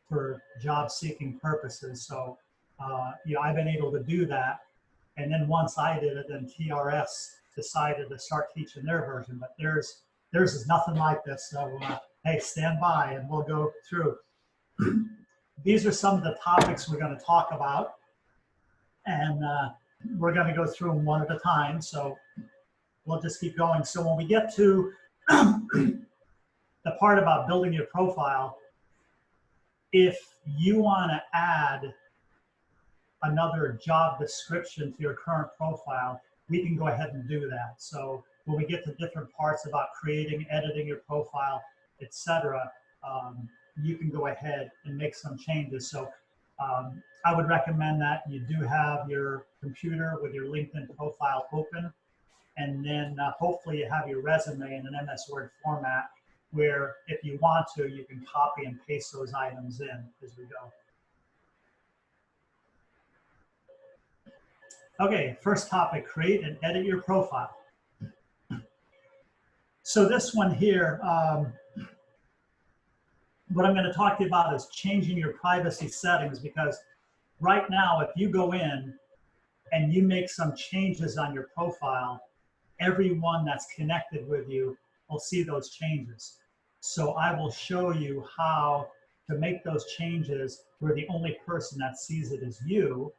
for job seeking purposes. So, you know, I've been able to do that. And then once I did it, then TRS decided to start teaching their version, but theirs is nothing like this. So, hey, stand by and we'll go through. These are some of the topics we're going to talk about, and we're going to go through them one at a time. So we'll just keep going. So when we get to the part about building your profile, if you want to add another job description to your current profile, we can go ahead and do that. So when we get to different parts about creating, editing your profile, etc., you can go ahead and make some changes. So I would recommend that you do have your computer with your LinkedIn profile open, and then hopefully you have your resume in an MS Word format where if you want to, you can copy and paste those items in as we go. Okay, first topic, create and edit your profile. So this one here, what I'm going to talk to you about is changing your privacy settings, because right now, if you go in and you make some changes on your profile, everyone that's connected with you will see those changes. So I will show you how to make those changes where the only person that sees it is you.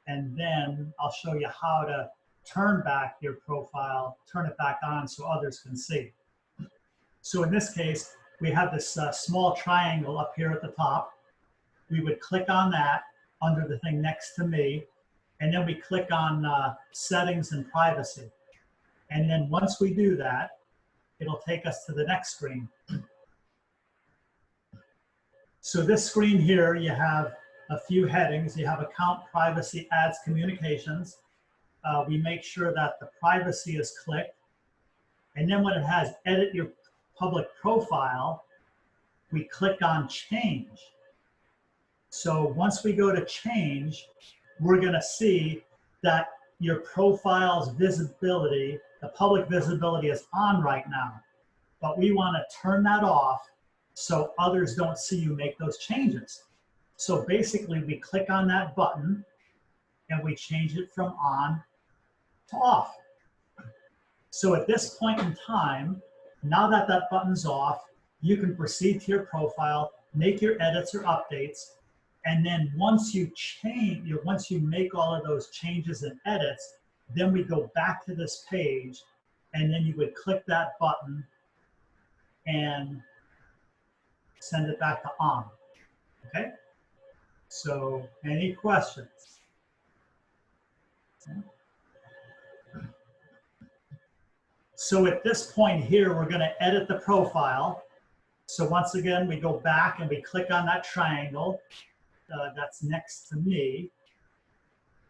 And then I'll show you how to turn back your profile, turn it back on so others can see. So in this case, we have this small triangle up here at the top. We would click on that under the thing next to me, and then we click on settings and privacy. And then once we do that, it'll take us to the next screen. So this screen here, you have a few headings. You have account, privacy, ads, communications. We make sure that the privacy is clicked. And then when it has edit your public profile, we click on change. So once we go to change, we're going to see that your profile's visibility, the public visibility, is on right now. But we want to turn that off so others don't see you make those changes. So basically, we click on that button and we change it from on to off. So at this point in time, now that that button's off, you can proceed to your profile, make your edits or updates, and then once you make all of those changes and edits, then we go back to this page, and then you would click that button and send it back to on. Okay? So, any questions? So at this point here, we're going to edit the profile. So once again, we go back and we click on that triangle that's next to me.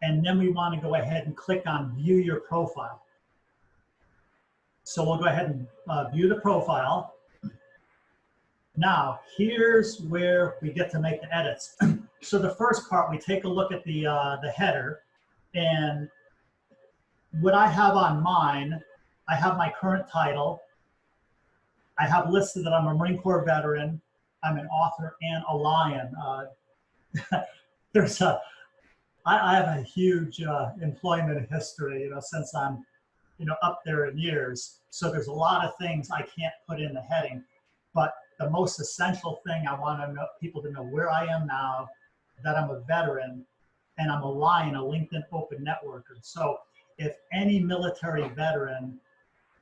And then we want to go ahead and click on view your profile. So we'll go ahead and view the profile. Now, here's where we get to make the edits. So the first part, we take a look at the header. And what I have on mine, I have my current title. I have listed that I'm a Marine Corps veteran, I'm an author, and a lion. I have a huge employment history, since I'm, up there in years. So there's a lot of things I can't put in the heading. But the most essential thing I want people to know where I am now, that I'm a veteran, and I'm a lion, a LinkedIn Open Networker. So if any military veteran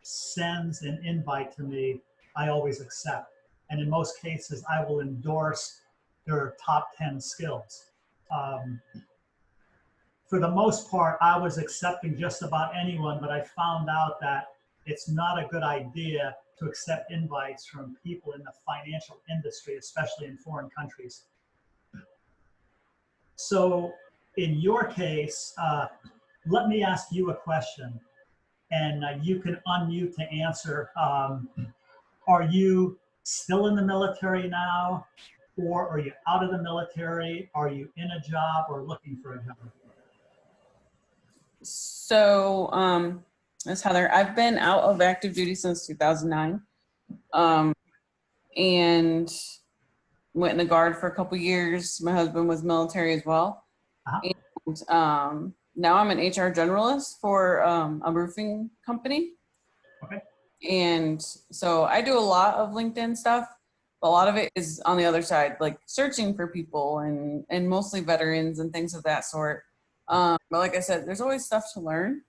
sends an invite to me, I always accept. And in most cases, I will endorse their top 10 skills. For the most part, I was accepting just about anyone, but I found out that it's not a good idea to accept invites from people in the financial industry, especially in foreign countries. So in your case, let me ask you a question, and you can unmute to answer. Are you still in the military now, or are you out of the military? Are you in a job or looking for a job? So, Ms. Heather, I've been out of active duty since 2009. And went in the Guard for a couple years. My husband was military as well. Uh-huh. And now I'm an HR generalist for a roofing company. Okay. And so I do a lot of LinkedIn stuff. But a lot of it is on the other side, like searching for people and mostly veterans and things of that sort. But like I said, there's always stuff to learn.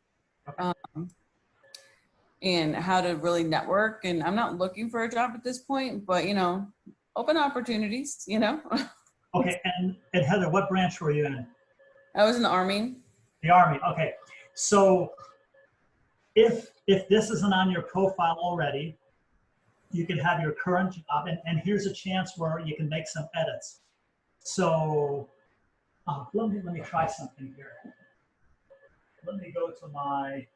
And how to really network. And I'm not looking for a job at this point, but open opportunities, Okay, and Heather, what branch were you in? I was in the Army. The Army, okay. So if this isn't on your profile already, you can have your current job, and here's a chance where you can make some edits. So let me try something here. Let me go to my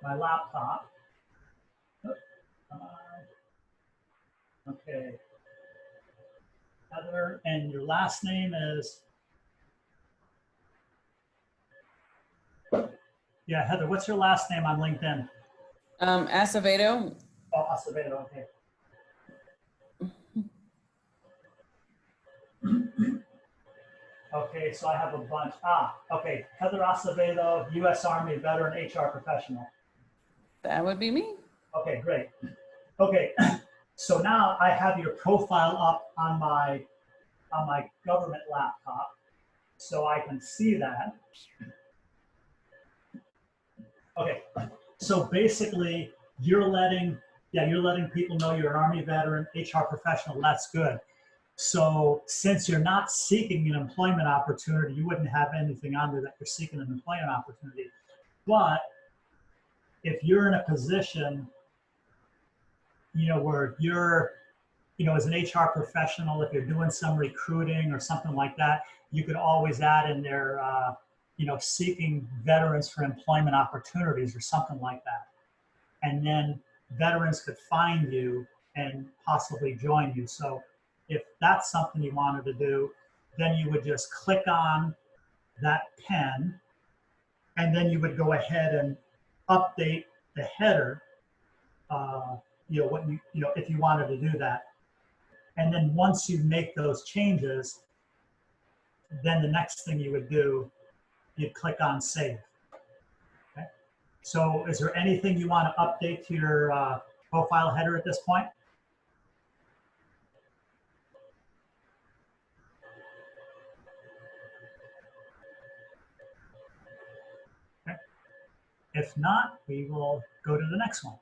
my laptop. Okay. Heather, and your last name is? Yeah, Heather, what's your last name on LinkedIn? Acevedo. Oh, Acevedo, okay. Okay, so I have a bunch. Okay, Heather Acevedo, U.S. Army veteran HR professional. That would be me. Okay, great. Okay, so now I have your profile up on my government laptop, so I can see that. Okay, so basically you're letting people know you're an Army veteran, HR professional. That's good. So since you're not seeking an employment opportunity, you wouldn't have anything on there that you're seeking an employment opportunity. But if you're in a position, where you're, as an HR professional, if you're doing some recruiting or something like that, you could always add in there, seeking veterans for employment opportunities or something like that. And then veterans could find you and possibly join you. So if that's something you wanted to do, then you would just click on that pen, and then you would go ahead and update the header, if you wanted to do that. And then once you make those changes, then the next thing you would do, you'd click on save. Okay. So is there anything you want to update to your profile header at this point? Okay. If not, we will go to the next one.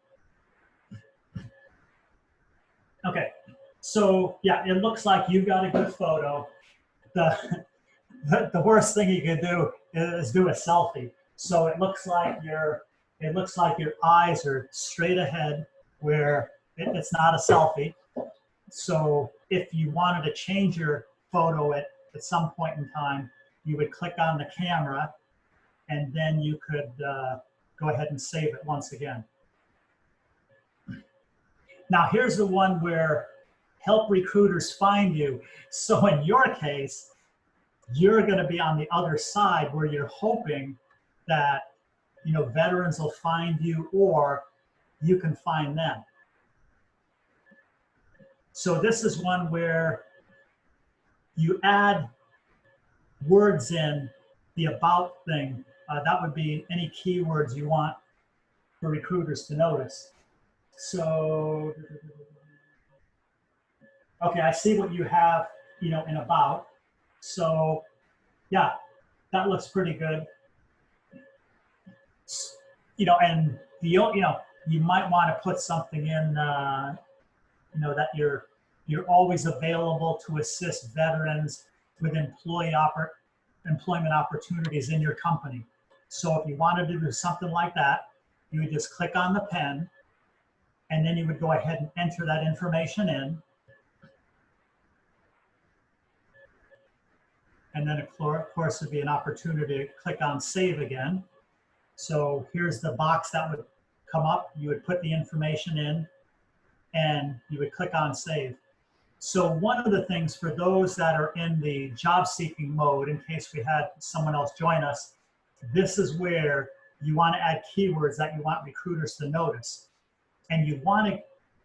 Okay, so yeah, it looks like you've got a good photo. The worst thing you could do is do a selfie. So it looks like your eyes are straight ahead, where it's not a selfie. So if you wanted to change your photo at some point in time, you would click on the camera, and then you could go ahead and save it once again. Now here's the one where help recruiters find you. So in your case, you're going to be on the other side, where you're hoping that veterans will find you, or you can find them. So this is one where you add words in the about thing. That would be any keywords you want for recruiters to notice. So, okay, I see what you have, in about. So, yeah, that looks pretty good. And you might want to put something in, that you're always available to assist veterans with employment opportunities in your company. So if you wanted to do something like that, you would just click on the pen, and then you would go ahead and enter that information in. And then, of course, there'd be an opportunity to click on save again. So here's the box that would come up. You would put the information in, and you would click on save. So one of the things for those that are in the job seeking mode, in case we had someone else join us, this is where you want to add keywords that you want recruiters to notice. and you want to,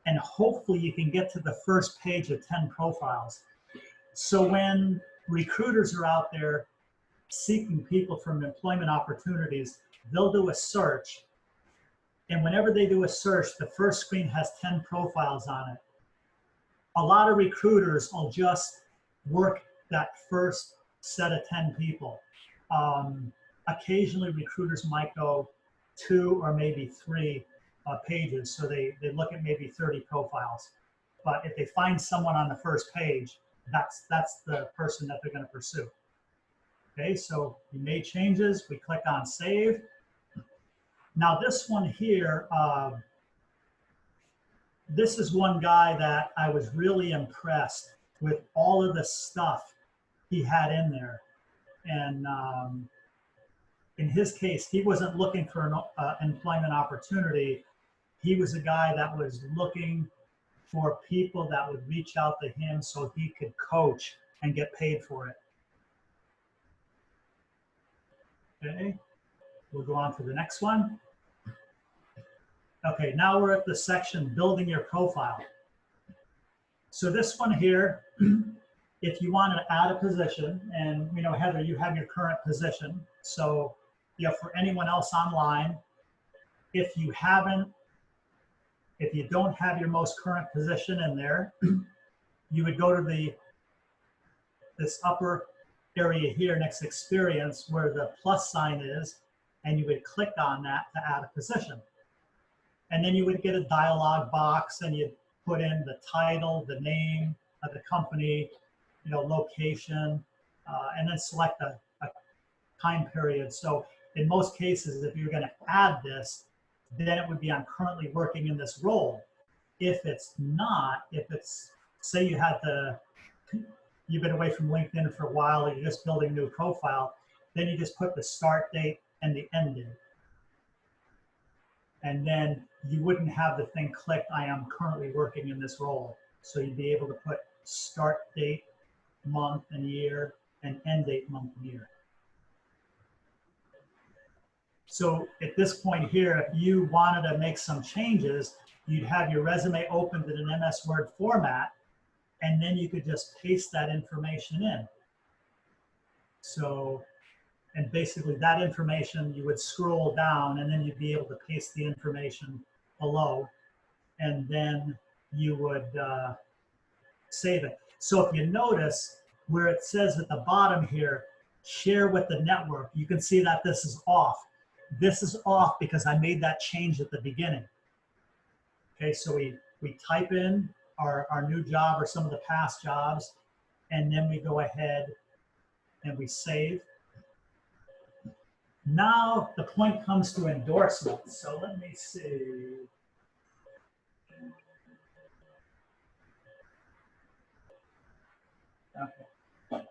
and hopefully you can get to the first page of 10 profiles. So when recruiters are out there seeking people from employment opportunities, they'll do a search. And whenever they do a search, the first screen has 10 profiles on it. A lot of recruiters will just work that first set of 10 people. Occasionally recruiters might go 2 or maybe 3 pages. So they look at maybe 30 profiles. But if they find someone on the first page, that's the person that they're going to pursue. Okay, so we made changes. We click on save. Now this one here, this is one guy that I was really impressed with all of the stuff he had in there. And in his case, he wasn't looking for an employment opportunity. He was a guy that was looking for people that would reach out to him so he could coach and get paid for it. Okay, we'll go on to the next one. Okay, now we're at the section building your profile. So this one here, if you want to add a position, and you know, Heather, you have your current position. So yeah, for anyone else online, if you don't have your most current position in there, you would go to this upper area here next to experience where the plus sign is, and you would click on that to add a position. And then you would get a dialog box, and you'd put in the title, the name of the company, you know, location, and then select a time period. So in most cases, if you're going to add this, then it would be I'm currently working in this role. If it's not, if it's, say you've been away from LinkedIn for a while, or you're just building a new profile, then you just put the start date and the end date. And then you wouldn't have the thing clicked, I am currently working in this role. So you'd be able to put start date, month and year, and end date, month and year. So at this point here, if you wanted to make some changes, you'd have your resume opened in an MS Word format, and then you could just paste that information in. So, and basically that information, you would scroll down, and then you'd be able to paste the information below, and then you would save it. So if you notice where it says at the bottom here, share with the network, you can see that this is off. This is off because I made that change at the beginning. Okay, so we type in our new job or some of the past jobs, and then we go ahead and we save. Now the point comes to endorsements. So let me see. Okay.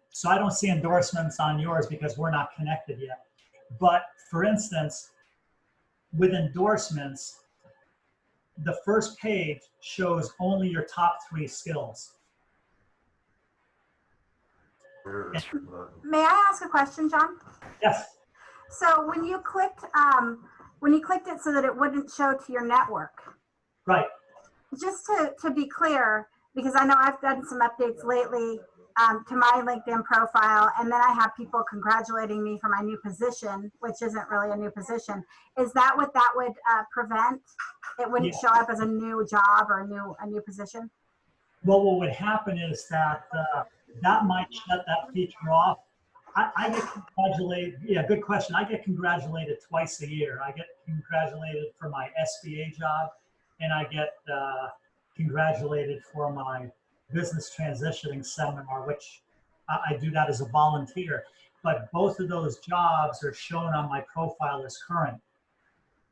So I don't see endorsements on yours because we're not connected yet. But for instance, with endorsements, the first page shows only your top 3 skills. May I ask a question, John? Yes. So when you clicked it so that it wouldn't show to your network, Right. just to be clear, because I know I've done some updates lately to my LinkedIn profile, and then I have people congratulating me for my new position, which isn't really a new position. Is that what that would prevent? It wouldn't show up as a new job or a new position? Well, what would happen is that that might shut that feature off. I get congratulated. Yeah, good question. I get congratulated twice a year. I get congratulated for my SBA job, and I get congratulated for my business transitioning seminar, which I do that as a volunteer. But both of those jobs are shown on my profile as current.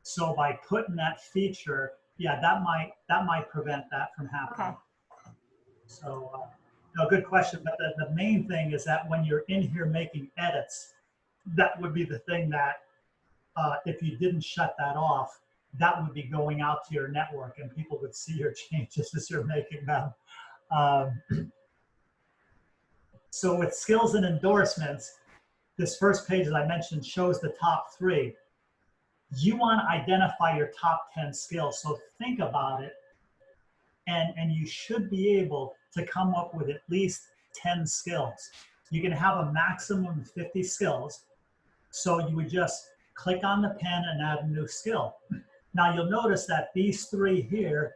So by putting that feature, yeah, that might prevent that from happening. Okay. So, no, good question. But the main thing is that when you're in here making edits, that would be the thing that if you didn't shut that off, that would be going out to your network, and people would see your changes as you're making them. So with skills and endorsements, this first page, as I mentioned, shows the top 3. you want to identify your top 10 skills. So think about it, and you should be able to come up with at least 10 skills. You can have a maximum of 50 skills. So you would just click on the pen and add a new skill. Now you'll notice that these three here,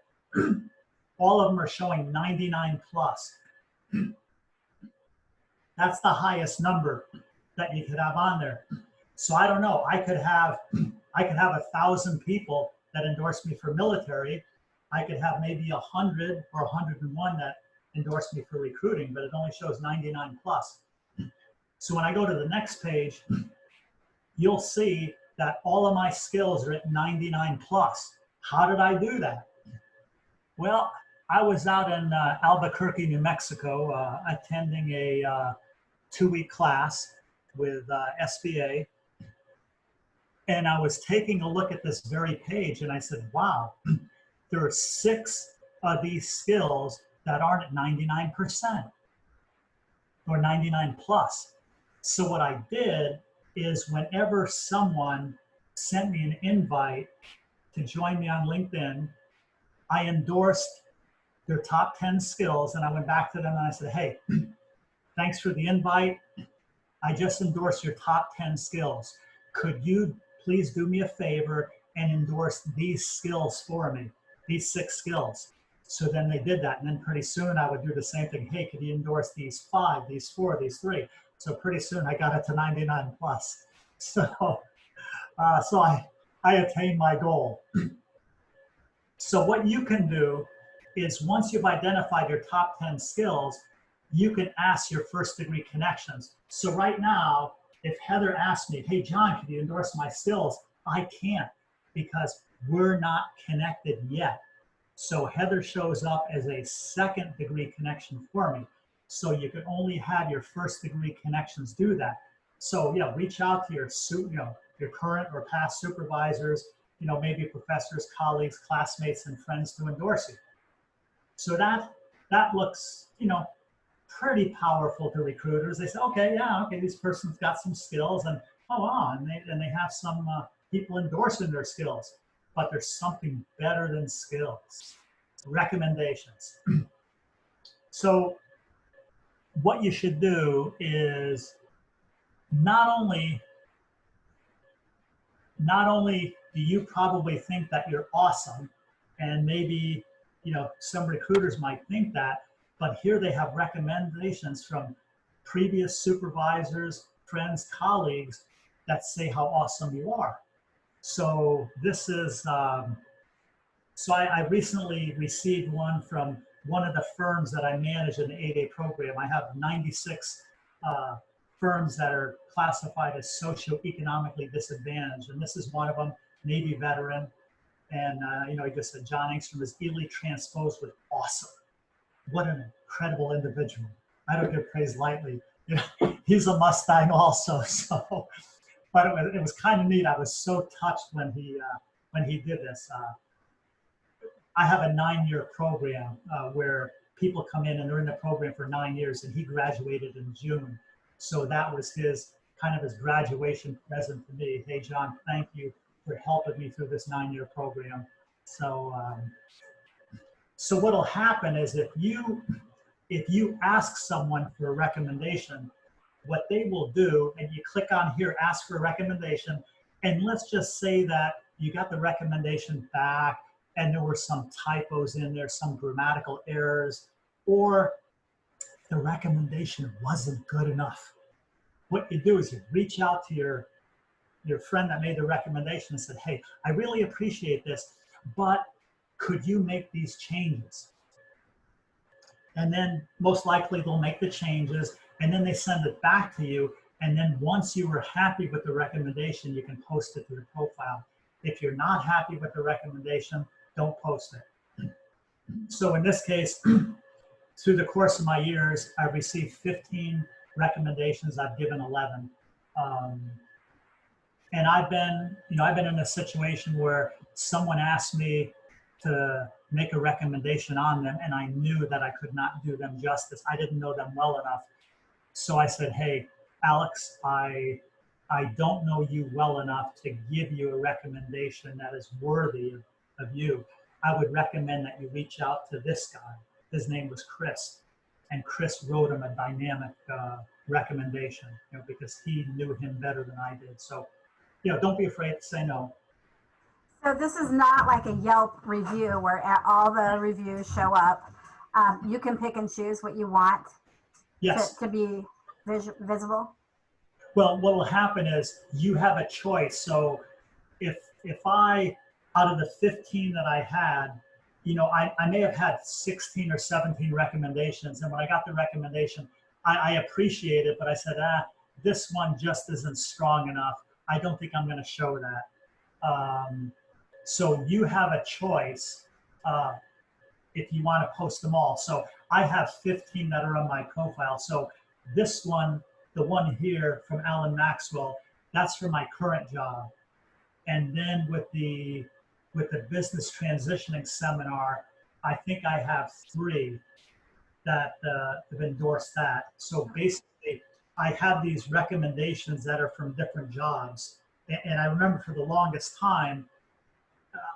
all of them are showing 99 plus. That's the highest number that you could have on there. So I don't know, I could have 1,000 people that endorse me for military. I could have maybe 100 or 101 that endorse me for recruiting, but it only shows 99 plus. So when I go to the next page, you'll see that all of my skills are at 99 plus. How did I do that? Well, I was out in Albuquerque, New Mexico, attending a 2-week class with SBA. And I was taking a look at this very page and I said, wow, there are 6 of these skills that aren't at 99% or 99 plus. So what I did is whenever someone sent me an invite to join me on LinkedIn, I endorsed their top 10 skills and I went back to them and I said, hey, thanks for the invite. I just endorsed your top 10 skills. Could you please do me a favor and endorse these skills for me, these 6 skills? So then they did that. And then pretty soon I would do the same thing. Hey, could you endorse these 5, these 4, these 3? So pretty soon I got it to 99 plus. So I attained my goal. So what you can do is once you've identified your top 10 skills, you can ask your first degree connections. So right now, if Heather asked me, hey, John, could you endorse my skills? I can't because we're not connected yet. So Heather shows up as a second degree connection for me. So you can only have your first degree connections do that. So yeah, reach out to your your current or past supervisors, maybe professors, colleagues, classmates, and friends to endorse you. So that looks, pretty powerful to recruiters. They say, okay, this person's got some skills, and oh wow, and they have some people endorsing their skills. But there's something better than skills: recommendations. So what you should do is not only do you probably think that you're awesome, and maybe some recruiters might think that, but here they have recommendations from previous supervisors, friends, colleagues that say how awesome you are. So this is, so I recently received one from one of the firms that I manage in the 8A program. I have 96 firms that are classified as socioeconomically disadvantaged, and this is one of them, Navy veteran. And he just said, John Engstrom is elite transposed with awesome. What an incredible individual. I don't give praise lightly. He's a Mustang also. So, but it was kind of neat. I was so touched when he did this. I have a 9-year program where people come in and they're in the program for 9 years, and he graduated in June. So that was his graduation present to me. Hey, John, thank you for helping me through this 9-year program. So, so what'll happen is if you ask someone for a recommendation, what they will do, and you click on here, ask for a recommendation, and let's just say that you got the recommendation back and there were some typos in there, some grammatical errors, or the recommendation wasn't good enough. What you do is you reach out to your friend that made the recommendation and said, hey, I really appreciate this, but could you make these changes? And then most likely they'll make the changes, and then they send it back to you. And then once you were happy with the recommendation, you can post it to the profile. If you're not happy with the recommendation, don't post it. So in this case, through the course of my years, I've received 15 recommendations. I've given 11. And I've been in a situation where someone asked me to make a recommendation on them, and I knew that I could not do them justice. I didn't know them well enough. So I said, hey, Alex, I I don't know you well enough to give you a recommendation that is worthy of you. I would recommend that you reach out to this guy. His name was Chris, and Chris wrote him a dynamic recommendation, because he knew him better than I did. So, don't be afraid to say no. So this is not like a Yelp review where all the reviews show up. You can pick and choose what you want Yes. to be visible. Well, what will happen is you have a choice. So if I, out of the 15 that I had, I may have had 16 or 17 recommendations. And when I got the recommendation, I appreciate it, but I said, this one just isn't strong enough. I don't think I'm going to show that. So you have a choice if you want to post them all. So I have 15 that are on my profile. So this one, the one here from Alan Maxwell, that's for my current job. And then with the business transitioning seminar, I think I have 3 that have endorsed that. So basically, I have these recommendations that are from different jobs. And I remember for the longest time,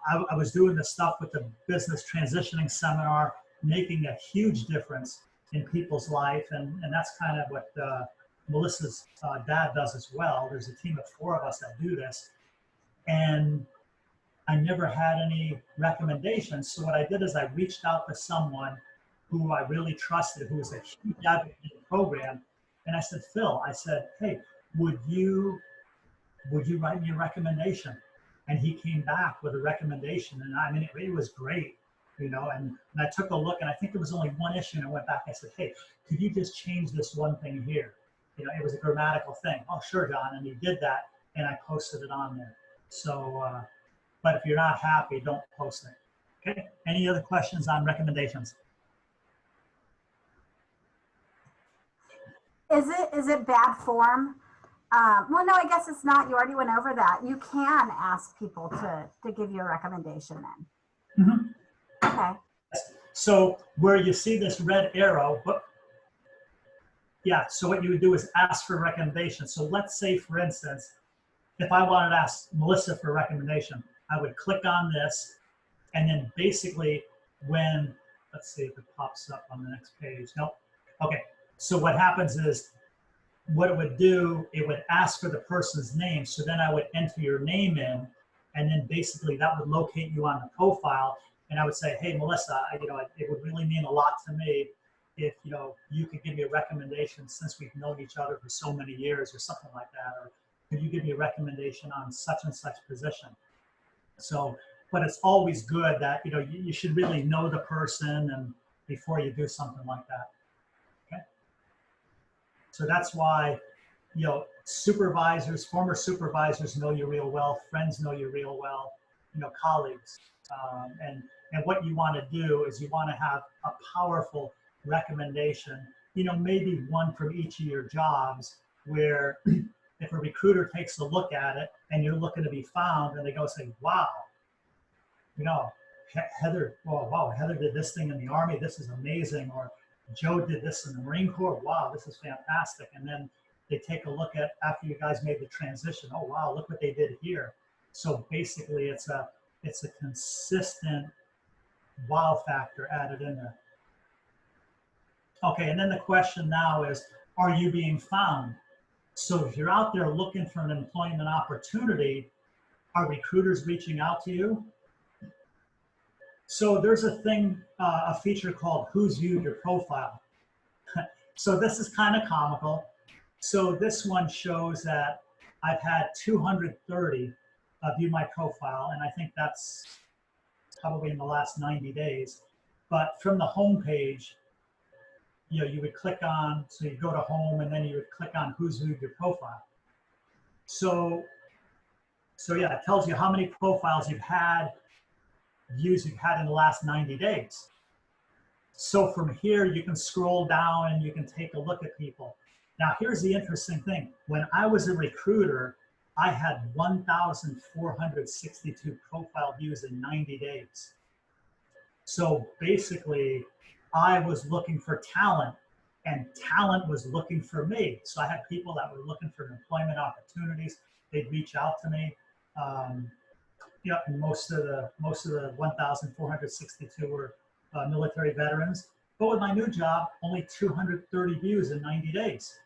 I was doing this stuff with the business transitioning seminar, making a huge difference in people's life. And that's kind of what Melissa's dad does as well. There's a team of 4 of us that do this. And I never had any recommendations. So what I did is I reached out to someone who I really trusted, who was a huge advocate in the program. And I said, Phil, hey, would you write me a recommendation? And he came back with a recommendation. And I mean, it was great, and I took a look, and I think there was only one issue. And I went back, I said, hey, could you just change this one thing here? It was a grammatical thing. Oh, sure, John. And he did that, and I posted it on there. So, but if you're not happy, don't post it. Okay. Any other questions on recommendations? Is it bad form? Well, no, I guess it's not. You already went over that. You can ask people to give you a recommendation then. Mm-hmm. Okay. So where you see this red arrow, so what you would do is ask for a recommendation. So let's say, for instance, if I wanted to ask Melissa for a recommendation, I would click on this, and then basically let's see if it pops up on the next page. Nope. Okay. So what happens is, what it would do, it would ask for the person's name. So then I would enter your name in, and then basically that would locate you on the profile. And I would say, hey, Melissa, it would really mean a lot to me if, you could give me a recommendation, since we've known each other for so many years, or something like that. Or could you give me a recommendation on such and such position? So, but it's always good that, you should really know the person and before you do something like that. Okay. So that's why, supervisors, former supervisors know you real well, friends know you real well, colleagues. And what you want to do is you want to have a powerful recommendation, maybe one from each of your jobs, where if a recruiter takes a look at it and you're looking to be found, and they go say, wow, Heather, wow, Heather did this thing in the Army, this is amazing. Or Joe did this in the Marine Corps, wow, this is fantastic. And then they take a look at, after you guys made the transition, oh wow, look what they did here. So basically it's a consistent wow factor added in there. Okay, and then the question now is, are you being found? So if you're out there looking for an employment opportunity, are recruiters reaching out to you? So there's a thing, a feature called Who's Viewed Your Profile. So this is kind of comical. So this one shows that I've had 230 view my profile, and I think that's probably in the last 90 days. But from the home page, you would click on, so you go to home, and then you would click on Who's Viewed Your Profile. So yeah, it tells you how many profiles you've had, views you've had in the last 90 days. So from here, you can scroll down and you can take a look at people. Now, here's the interesting thing. When I was a recruiter, I had 1,462 profile views in 90 days. So basically, I was looking for talent, and talent was looking for me. So I had people that were looking for employment opportunities. They'd reach out to me. And most of the 1,462 were military veterans. But with my new job, only 230 views in 90 days.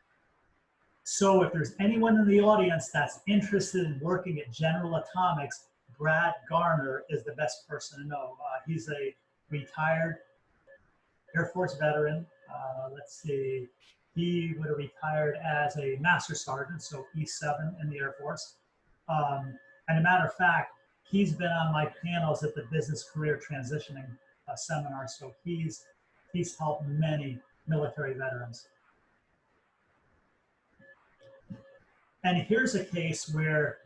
So if there's anyone in the audience that's interested in working at General Atomics, Brad Garner is the best person to know. He's a retired Air Force veteran. Let's see, he would have retired as a Master Sergeant, so E7 in the Air Force. And a matter of fact, he's been on my panels at the Business Career Transitioning seminar, so he's helped many military veterans. And here's a case where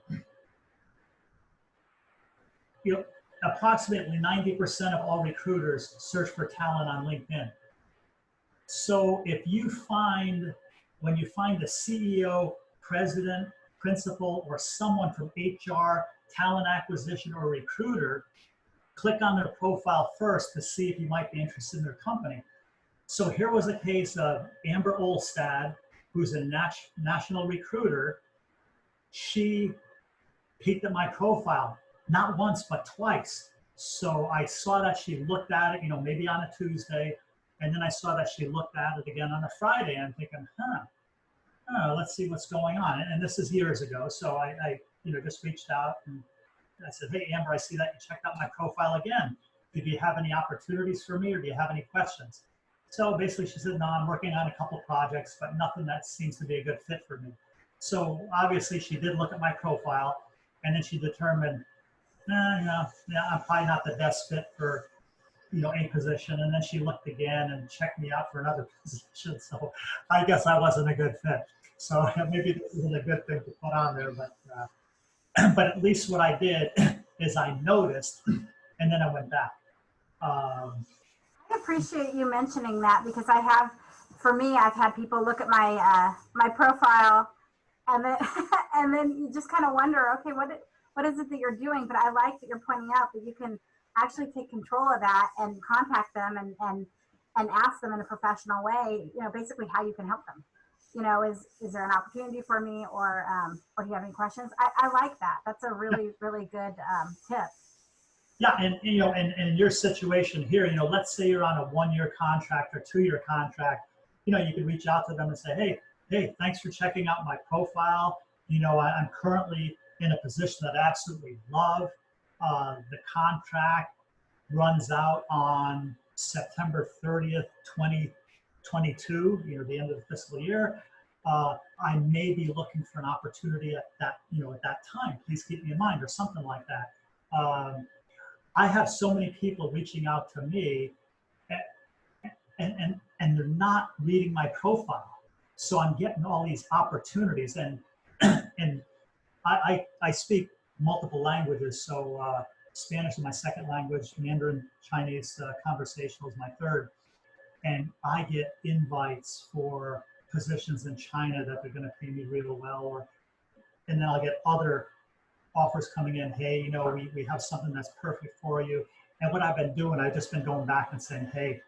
approximately 90% of all recruiters search for talent on LinkedIn. So if you when you find a CEO, president, principal, or someone from HR, talent acquisition, or recruiter, click on their profile first to see if you might be interested in their company. So here was a case of Amber Olstad, who's a national recruiter. She peeked at my profile, not once, but twice. So I saw that she looked at it, maybe on a Tuesday, and then I saw that she looked at it again on a Friday. I'm thinking, let's see what's going on. And this is years ago. So I just reached out and I said, hey, Amber, I see that you checked out my profile again. Do you have any opportunities for me, or do you have any questions? So basically she said, no, I'm working on a couple projects, but nothing that seems to be a good fit for me. So obviously she did look at my profile, and then she determined, I'm probably not the best fit for, a position. And then she looked again and checked me out for another position. So I guess I wasn't a good fit. So maybe this isn't a good thing to put on there, but at least what I did is I noticed, and then I went back. I appreciate you mentioning that, because I've had people look at my my profile, and then and then you just kind of wonder, okay, what is it that you're doing? But I like that you're pointing out that you can actually take control of that and contact them and ask them in a professional way, basically how you can help them. Is there an opportunity for me, or do you have any questions? I like that. That's a really, really good tip. Yeah, and in your situation here, let's say you're on a 1-year contract or 2-year contract, you can reach out to them and say, hey, thanks for checking out my profile. I'm currently in a position that I absolutely love. The contract runs out on September 30th, 2022, the end of the fiscal year. I may be looking for an opportunity at that time. Please keep me in mind, or something like that. I have so many people reaching out to me, and they're not reading my profile. So I'm getting all these opportunities, and I speak multiple languages. So Spanish is my second language, Mandarin Chinese conversational is my third. And I get invites for positions in China that they're going to pay me real well, and then I'll get other offers coming in. Hey, we have something that's perfect for you. And what I've been doing, I've just been going back and saying, hey,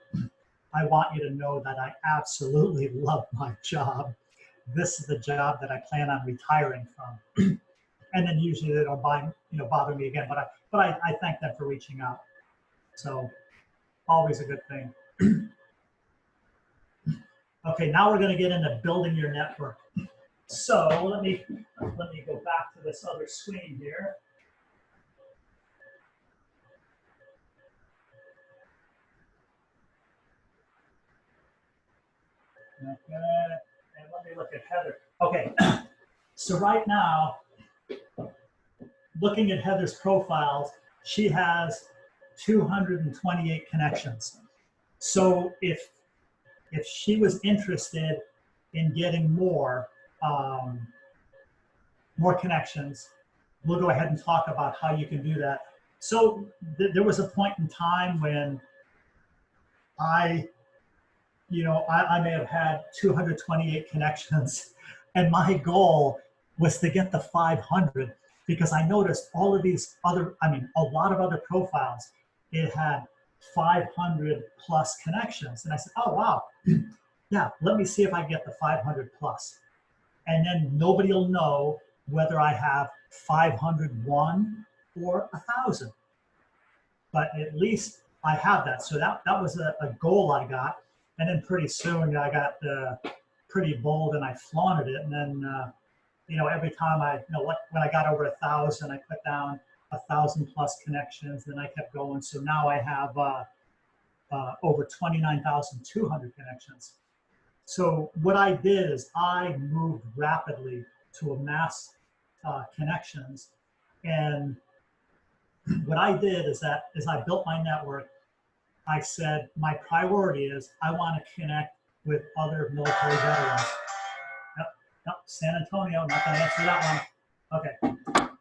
I want you to know that I absolutely love my job. This is the job that I plan on retiring from. And then usually they don't bother me again. But I thank them for reaching out. So always a good thing. Okay, now we're going to get into building your network. So let me go back to this other screen here. Okay, and let me look at Heather. Okay, so right now, looking at Heather's profiles, she has 228 connections. So if she was interested in getting more connections, we'll go ahead and talk about how you can do that. So there was a point in time when I may have had 228 connections, and my goal was to get to 500, because I noticed all of these a lot of other profiles, it had 500 plus connections. And I said, oh, wow, yeah, let me see if I get the 500 plus. And then nobody will know whether I have 501 or 1,000. But at least I have that. So that was a goal I got. And then pretty soon I got pretty bold and I flaunted it. And then, every time when I got over 1,000, I put down 1,000 plus connections. Then I kept going. So now I have over 29,200 connections. So what I did is I moved rapidly to amass connections. And what I did is that as I built my network, I said my priority is I want to connect with other military veterans. Yep, San Antonio, not going to answer that one. Okay,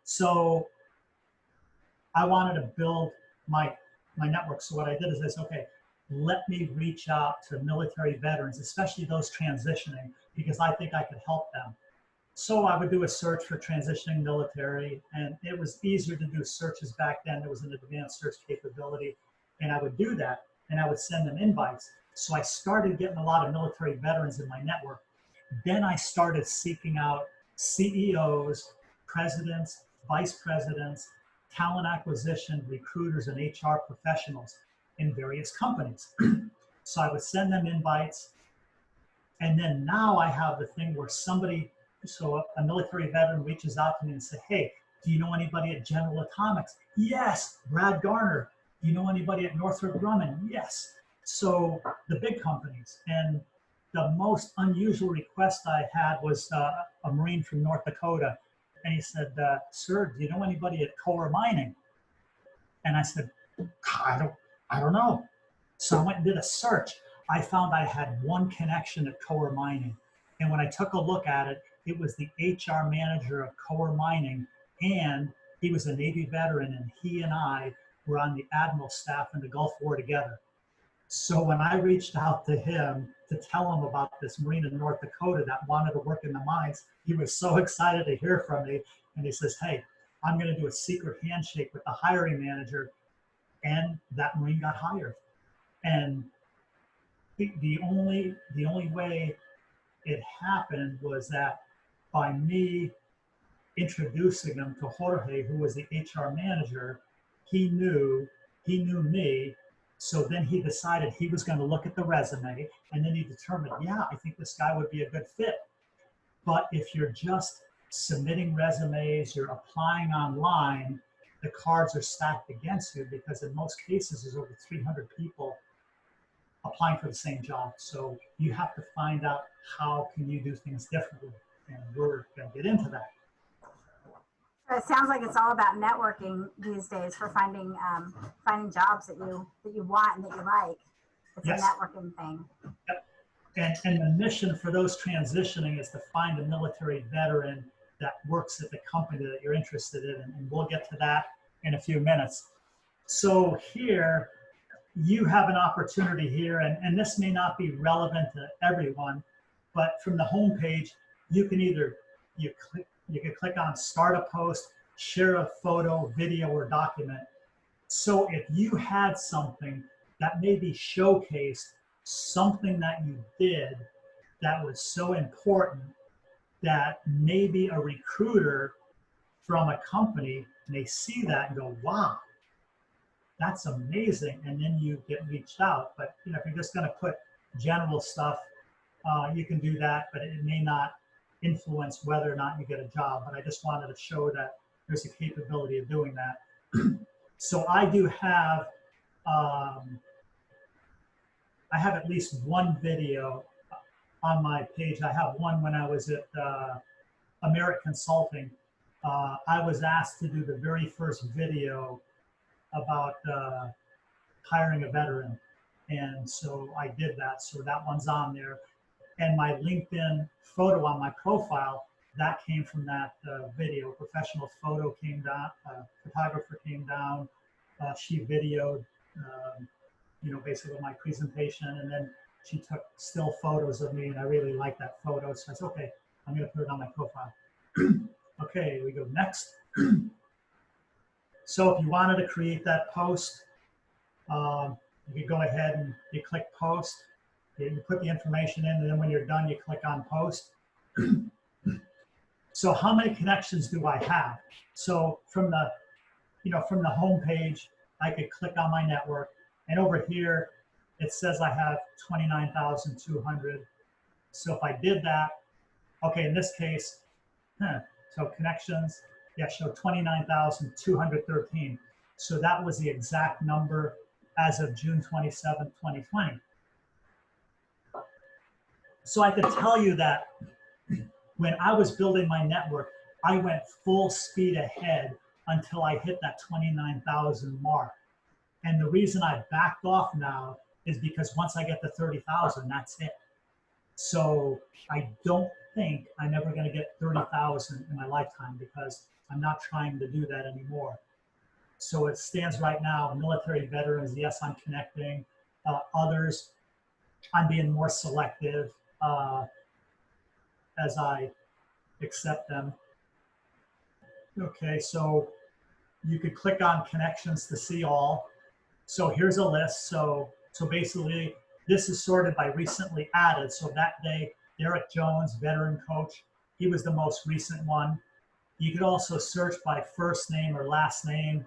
so I wanted to build my network. So what I did is I said, okay, let me reach out to military veterans, especially those transitioning, because I think I could help them. So I would do a search for transitioning military, and it was easier to do searches back then. There was an advanced search capability, and I would do that, and I would send them invites. So I started getting a lot of military veterans in my network. Then I started seeking out CEOs, presidents, vice presidents, talent acquisition, recruiters, and HR professionals in various companies. So I would send them invites. And then now I have the thing where so a military veteran reaches out to me and say, hey, do you know anybody at General Atomics? Yes. Brad Garner. Do you know anybody at Northrop Grumman? Yes. So the big companies. And the most unusual request I had was a Marine from North Dakota. And he said, sir, do you know anybody at Core Mining? And I said, I don't know. So I went and did a search. I found I had one connection at Core Mining. And when I took a look at it, it was the HR manager of Core Mining. And he was a Navy veteran, and he and I were on the Admiral staff in the Gulf War together. So when I reached out to him to tell him about this Marine in North Dakota that wanted to work in the mines, he was so excited to hear from me. And he says, hey, I'm going to do a secret handshake with the hiring manager. And that Marine got hired. And the only way it happened was that by me introducing him to Jorge, who was the HR manager, he knew me. So then he decided he was going to look at the resume, and then he determined, yeah, I think this guy would be a good fit. But if you're just submitting resumes, you're applying online, the cards are stacked against you, because in most cases there's over 300 people applying for the same job. So you have to find out how can you do things differently, and we're going to get into that. It sounds like it's all about networking these days for finding jobs that you want and that you like. It's Yes. a networking thing. Yep. And the mission for those transitioning is to find a military veteran that works at the company that you're interested in, and we'll get to that in a few minutes. So here, you have an opportunity here, and this may not be relevant to everyone, but from the home page, you can either you can click on start a post, share a photo, video, or document. So if you had something that maybe showcased something that you did that was so important that maybe a recruiter from a company may see that and go, wow, that's amazing. And then you get reached out. But if you're just going to put general stuff, you can do that, but it may not influence whether or not you get a job. But I just wanted to show that there's a capability of doing that. So I do have, I have at least one video on my page. I have one when I was at American Consulting. I was asked to do the very first video about hiring a veteran. And so I did that. So that one's on there. And my LinkedIn photo on my profile, that came from that video. Professional photo came down, photographer came down. She videoed, basically my presentation. And then she took still photos of me, and I really liked that photo. So I said, okay, I'm going to put it on my profile. Okay, we go next. So if you wanted to create that post, you could go ahead and you click post. You put the information in, and then when you're done, you click on post. So how many connections do I have? So from the, from the home page, I could click on my network, and over here, it says I have 29,200. So if I did that, okay, in this case, so connections, yeah, show 29,213. So that was the exact number as of June 27, 2020. So I could tell you that when I was building my network, I went full speed ahead until I hit that 29,000 mark. And the reason I backed off now is because once I get to 30,000, that's it. So I don't think I'm ever going to get 30,000 in my lifetime because I'm not trying to do that anymore. So it stands right now, military veterans, yes, I'm connecting. Others, I'm being more selective as I accept them. Okay, so you could click on connections to see all. So here's a list. So basically, this is sorted by recently added. So that day, Derek Jones, veteran coach, he was the most recent one. You could also search by first name or last name.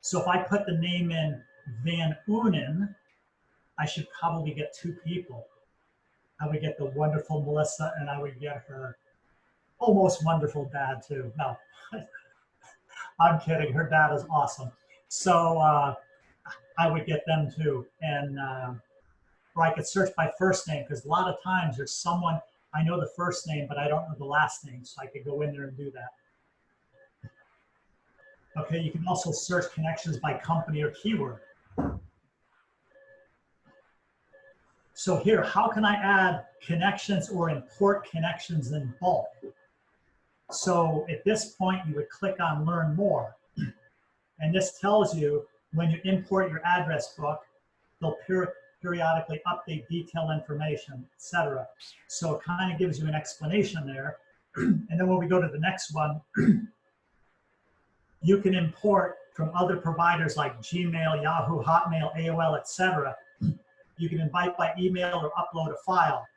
So if I put the name in Van Oonen, I should probably get 2 people. I would get the wonderful Melissa, and I would get her almost wonderful dad too. No, I'm kidding. Her dad is awesome. So I would get them too. And or I could search by first name, because a lot of times there's someone, I know the first name, but I don't know the last name. So I could go in there and do that. Okay, you can also search connections by company or keyword. So here, how can I add connections or import connections in bulk? So at this point, you would click on Learn More. And this tells you when you import your address book, they'll periodically update detailed information, etc. So it kind of gives you an explanation there. And then when we go to the next one, you can import from other providers like Gmail, Yahoo, Hotmail, AOL, etc. You can invite by email or upload a file.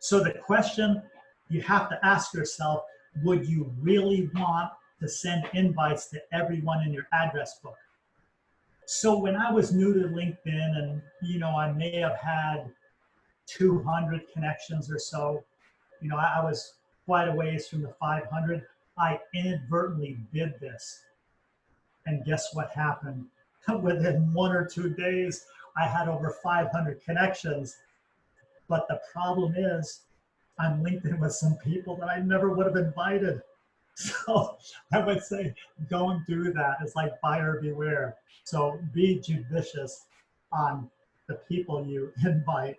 So the question you have to ask yourself, would you really want to send invites to everyone in your address book? So when I was new to LinkedIn, and I may have had 200 connections or so, I was quite a ways from the 500. I inadvertently did this. And guess what happened? Within 1 or 2 days, I had over 500 connections. But the problem is, I'm LinkedIn with some people that I never would have invited. So I would say, don't do that. It's like buyer beware. So be judicious on the people you invite.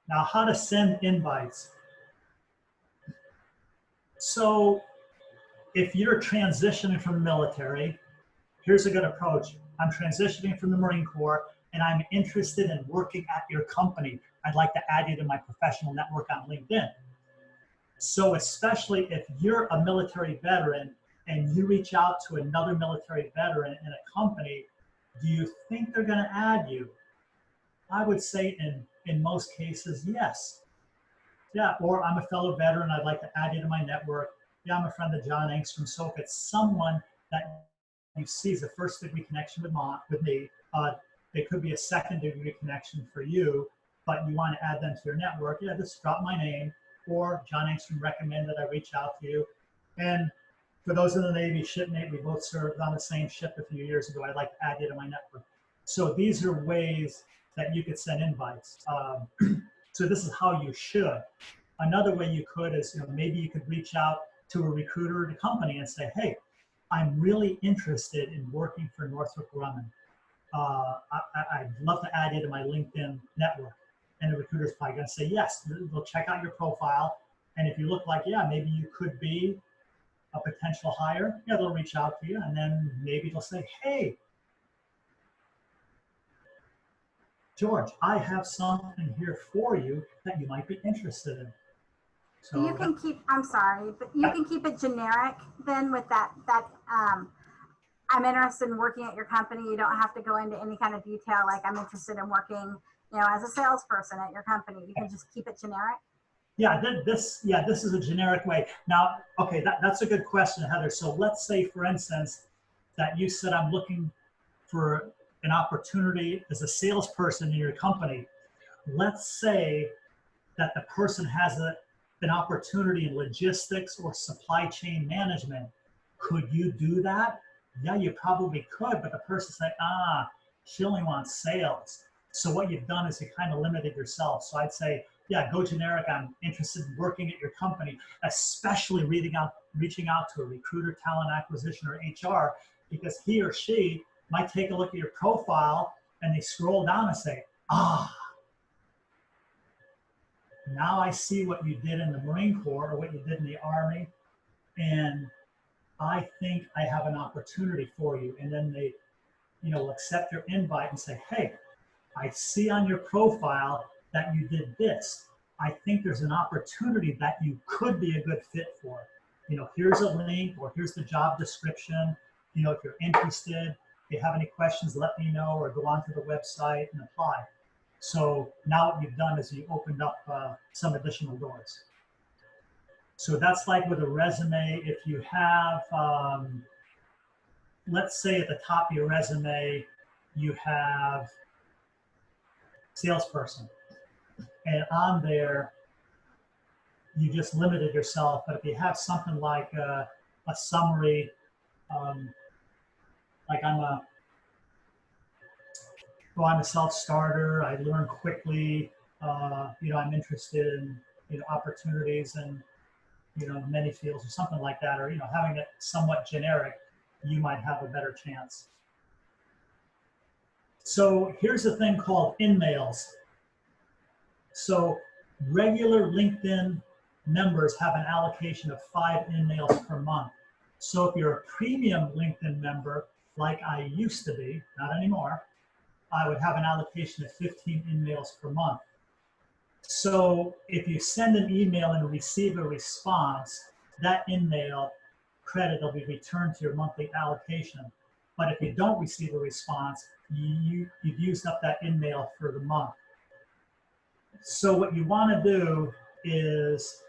Now, how to send invites. So if you're transitioning from the military, here's a good approach. I'm transitioning from the Marine Corps, and I'm interested in working at your company. I'd like to add you to my professional network on LinkedIn. So especially if you're a military veteran and you reach out to another military veteran in a company, do you think they're going to add you? I would say in most cases, yes. Yeah, or I'm a fellow veteran, I'd like to add you to my network. Yeah, I'm a friend of John Engstrom. So if it's someone that you see as a first degree connection with me, it could be a second degree connection for you, but you want to add them to your network, yeah, just drop my name, or John Engstrom recommended I reach out to you. And for those in the Navy, shipmate, we both served on the same ship a few years ago. I'd like to add you to my network. So these are ways that you could send invites. So this is how you should. Another way you could is, maybe you could reach out to a recruiter at a company and say, hey, I'm really interested in working for Northrop Grumman. I'd love to add you to my LinkedIn network. And the recruiter's probably going to say yes. They'll check out your profile. And if you look like, yeah, maybe you could be a potential hire, yeah, they'll reach out to you. And then maybe they'll say, hey, George, I have something here for you that you might be interested in. So you can keep, I'm sorry, but you can keep it generic then with that I'm interested in working at your company. You don't have to go into any kind of detail. Like I'm interested in working, as a salesperson at your company. You can just keep it generic. Yeah, this is a generic way. Now, okay, that's a good question, Heather. So let's say, for instance, that you said I'm looking for an opportunity as a salesperson in your company. Let's say that the person has an opportunity in logistics or supply chain management. Could you do that? Yeah, you probably could, but the person said, she only wants sales. So what you've done is you kind of limited yourself. So I'd say, yeah, go generic. I'm interested in working at your company, especially reaching out to a recruiter, talent acquisition, or HR, because he or she might take a look at your profile and they scroll down and say, now I see what you did in the Marine Corps or what you did in the Army, and I think I have an opportunity for you. And then they, accept your invite and say, hey, I see on your profile that you did this. I think there's an opportunity that you could be a good fit for. Here's a link, or here's the job description. If you're interested, if you have any questions, let me know, or go onto the website and apply. So now what you've done is you opened up some additional doors. So that's like with a resume. If you have, let's say at the top of your resume, you have salesperson. And on there, you just limited yourself. But if you have something like a summary, like I'm a self-starter, I learn quickly, I'm interested in, opportunities and, many fields or something like that, or, having it somewhat generic, you might have a better chance. So here's a thing called InMails. So regular LinkedIn members have an allocation of 5 InMails per month. So if you're a premium LinkedIn member, like I used to be, not anymore, I would have an allocation of 15 InMails per month. So if you send an email and receive a response, that InMail credit will be returned to your monthly allocation. But if you don't receive a response, you've used up that InMail for the month. So what you want to do is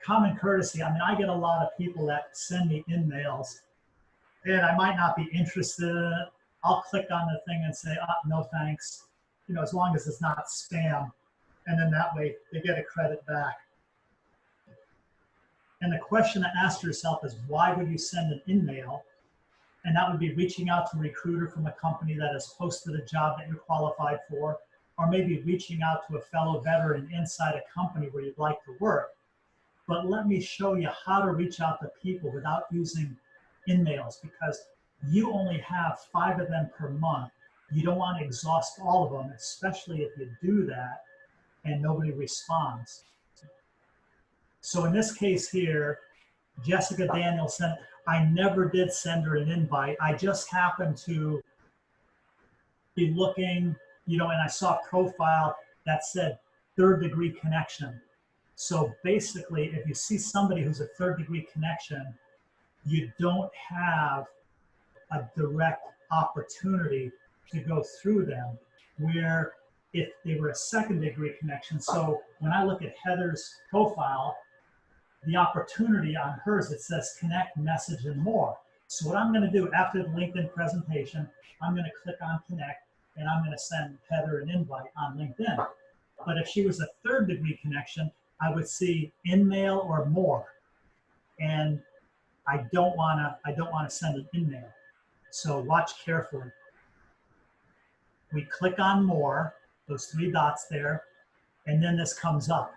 common courtesy. I mean, I get a lot of people that send me InMails, and I might not be interested in it. I'll click on the thing and say, no thanks, as long as it's not spam. And then that way they get a credit back. And the question to ask yourself is, why would you send an InMail? And that would be reaching out to a recruiter from a company that has posted a job that you're qualified for, or maybe reaching out to a fellow veteran inside a company where you'd like to work. But let me show you how to reach out to people without using InMails, because you only have 5 of them per month. You don't want to exhaust all of them, especially if you do that and nobody responds. So in this case here, Jessica Danielson, I never did send her an invite. I just happened to be looking, and I saw a profile that said 3rd degree connection. So basically, if you see somebody who's a 3rd degree connection, you don't have a direct opportunity to go through them, where if they were a 2nd degree connection. So when I look at Heather's profile, the opportunity on hers, it says connect, message, and more. So what I'm going to do after the LinkedIn presentation, I'm going to click on connect, and I'm going to send Heather an invite on LinkedIn. But if she was a 3rd degree connection, I would see InMail or more, and I don't want to send an InMail. So watch carefully. We click on more, those 3 dots there, and then this comes up.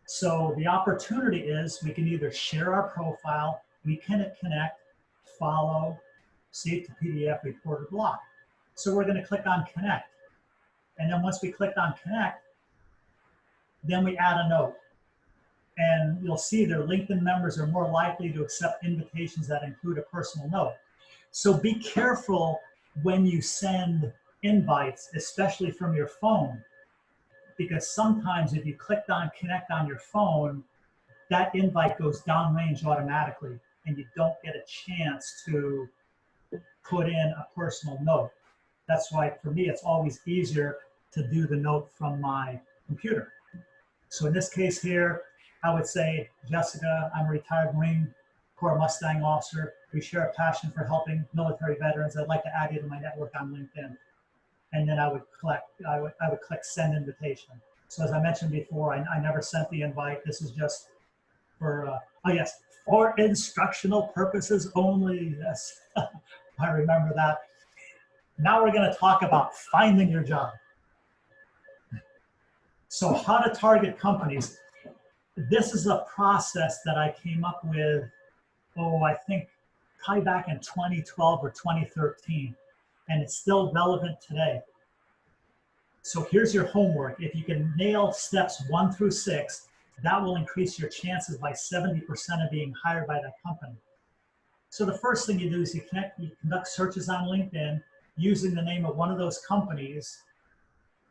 So the opportunity is we can either share our profile, we can connect, follow, save to PDF, report, or block. So we're going to click on connect. And then once we click on connect, then we add a note. And you'll see their LinkedIn members are more likely to accept invitations that include a personal note. So be careful when you send invites, especially from your phone, because sometimes if you clicked on connect on your phone, that invite goes downrange automatically, and you don't get a chance to put in a personal note. That's why for me, it's always easier to do the note from my computer. So in this case here, I would say, Jessica, I'm a retired Marine Corps Mustang officer. We share a passion for helping military veterans. I'd like to add you to my network on LinkedIn. And then I would click send invitation. So as I mentioned before, I never sent the invite. This is just for, oh yes, for instructional purposes only. Yes, I remember that. Now we're going to talk about finding your job. So how to target companies. This is a process that I came up with, I think probably back in 2012 or 2013, and it's still relevant today. So here's your homework. If you can nail steps 1 through 6, that will increase your chances by 70% of being hired by that company. So the first thing you do is you conduct searches on LinkedIn using the name of one of those companies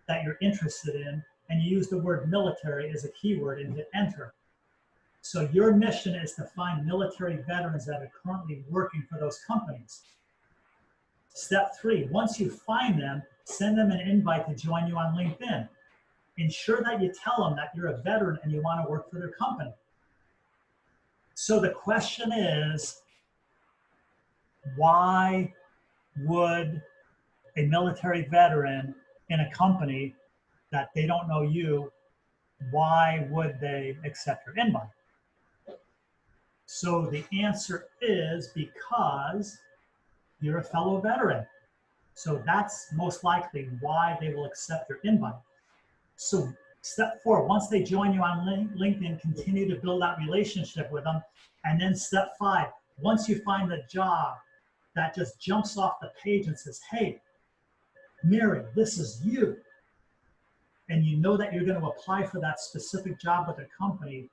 that you're interested in, and you use the word military as a keyword and hit enter. So your mission is to find military veterans that are currently working for those companies. Step 3, once you find them, send them an invite to join you on LinkedIn. Ensure that you tell them that you're a veteran and you want to work for their company. So the question is, why would a military veteran in a company that they don't know you, why would they accept your invite? So the answer is because you're a fellow veteran. So that's most likely why they will accept your invite. So step 4, once they join you on LinkedIn, continue to build that relationship with them. And then step 5, once you find the job that just jumps off the page and says, hey, Mary, this is you, and you know that you're going to apply for that specific job with a company,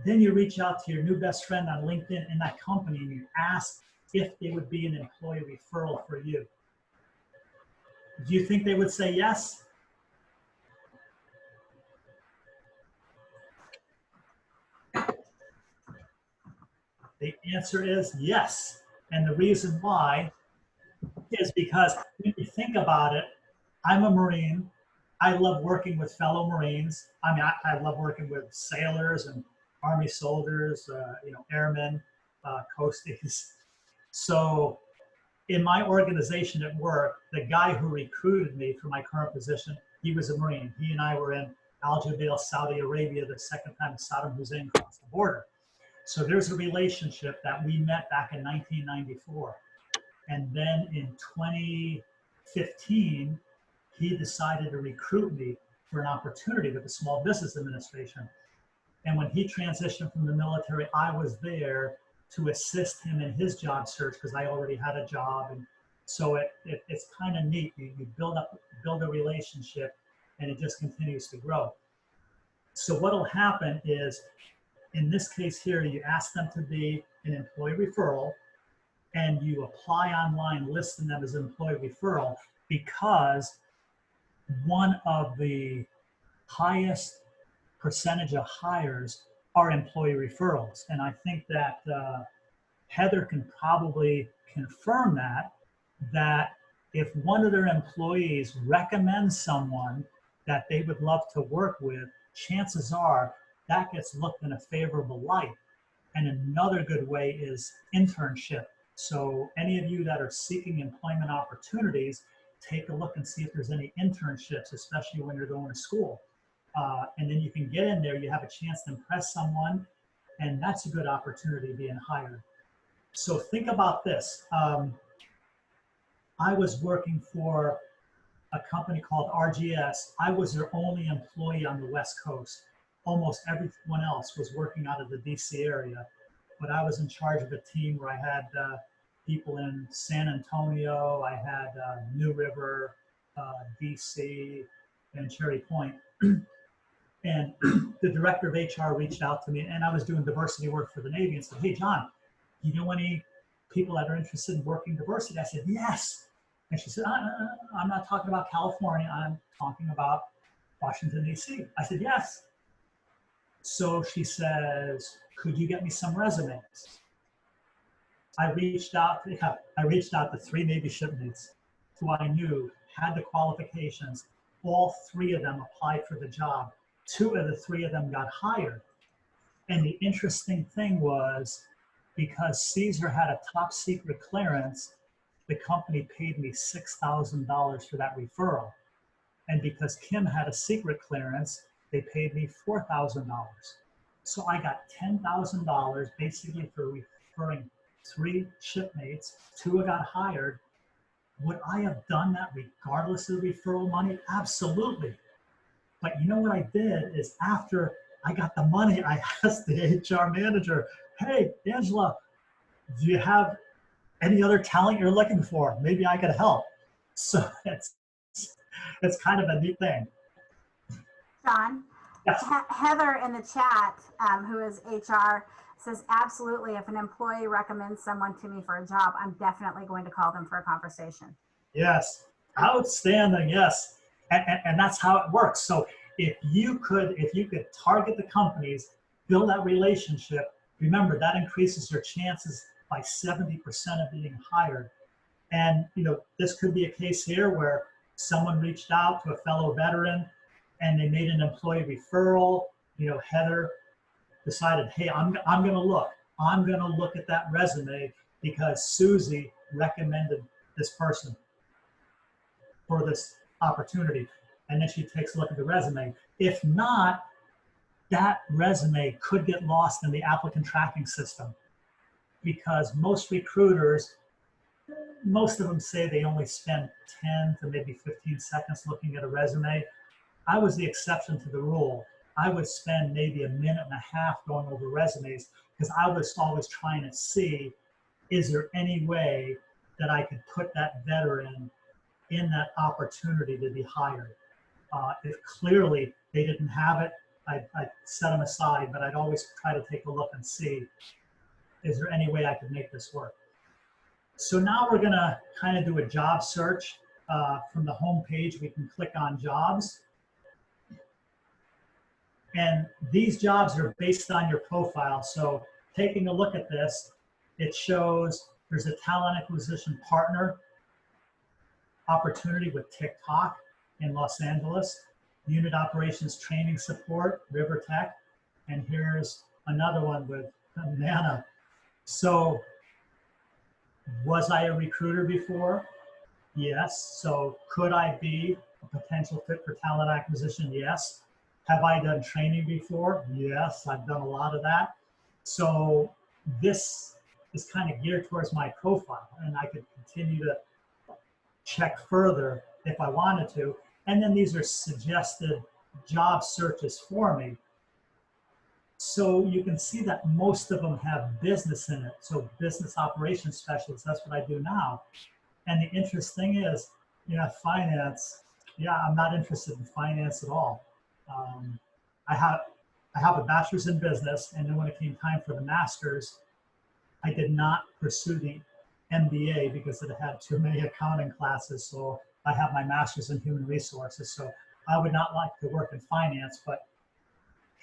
then you reach out to your new best friend on LinkedIn in that company and you ask if they would be an employee referral for you. Do you think they would say yes? The answer is yes. And the reason why is because when you think about it, I'm a Marine. I love working with fellow Marines. I mean, I love working with sailors and Army soldiers, airmen, coasties. So in my organization at work, the guy who recruited me for my current position, he was a Marine. He and I were in Al Jubail, Saudi Arabia, the second time Saddam Hussein crossed the border. So there's a relationship that we met back in 1994. And then in 2015, he decided to recruit me for an opportunity with the Small Business Administration. And when he transitioned from the military, I was there to assist him in his job search because I already had a job. And so it's kind of neat. You build a relationship and it just continues to grow. So what'll happen is, in this case here, you ask them to be an employee referral and you apply online listing them as an employee referral because one of the highest percentage of hires are employee referrals. And I think that Heather can probably confirm that if one of their employees recommends someone that they would love to work with, chances are that gets looked in a favorable light. And another good way is internship. So any of you that are seeking employment opportunities, take a look and see if there's any internships, especially when you're going to school. And then you can get in there, you have a chance to impress someone, and that's a good opportunity being hired. So think about this. I was working for a company called RGS. I was their only employee on the West Coast. Almost everyone else was working out of the DC area, but I was in charge of a team where I had people in San Antonio, I had New River, DC, and Cherry Point. And the director of HR reached out to me, and I was doing diversity work for the Navy, and said, hey, John, you know any people that are interested in working diversity? I said, yes. And she said, I'm not talking about California, I'm talking about Washington, DC. I said, yes. So she says, could you get me some resumes? I reached out to 3 Navy shipmates who I knew had the qualifications. All 3 of them applied for the job. 2 of the 3 of them got hired. And the interesting thing was, because Caesar had a top secret clearance, the company paid me $6,000 for that referral. And because Kim had a secret clearance, they paid me $4,000. So I got $10,000 basically for referring 3 shipmates. 2 got hired. Would I have done that regardless of the referral money? Absolutely. But you know what I did is, after I got the money, I asked the HR manager, hey, Angela, do you have any other talent you're looking for? Maybe I could help. So it's kind of a neat thing. John, Yes. Heather in the chat, who is HR, says, absolutely, if an employee recommends someone to me for a job, I'm definitely going to call them for a conversation. Yes. Outstanding. Yes. And that's how it works. So if you could target the companies, build that relationship, remember that increases your chances by 70% of being hired. And this could be a case here where someone reached out to a fellow veteran and they made an employee referral. Heather decided, hey, I'm going to look. I'm going to look at that resume because Susie recommended this person for this opportunity. And then she takes a look at the resume. If not, that resume could get lost in the applicant tracking system, because most recruiters, most of them say they only spend 10 to maybe 15 seconds looking at a resume. I was the exception to the rule. I would spend maybe a minute and a half going over resumes, because I was always trying to see, is there any way that I could put that veteran in that opportunity to be hired? If clearly they didn't have it, I'd set them aside, but I'd always try to take a look and see, is there any way I could make this work? So now we're gonna kind of do a job search. From the home page, we can click on jobs. And these jobs are based on your profile. So taking a look at this, it shows there's a talent acquisition partner opportunity with TikTok in Los Angeles, unit operations training support, River Tech, and here's another one with Nana. So was I a recruiter before? Yes. So could I be a potential fit for talent acquisition? Yes. Have I done training before? Yes, I've done a lot of that. So this is kind of geared towards my profile, and I could continue to check further if I wanted to. And then these are suggested job searches for me. So you can see that most of them have business in it. So business operations specialist, that's what I do now. And the interesting thing is, finance, I'm not interested in finance at all. I have a bachelor's in business, and then when it came time for the master's, I did not pursue the MBA because it had too many accounting classes. So I have my master's in human resources. So I would not like to work in finance, but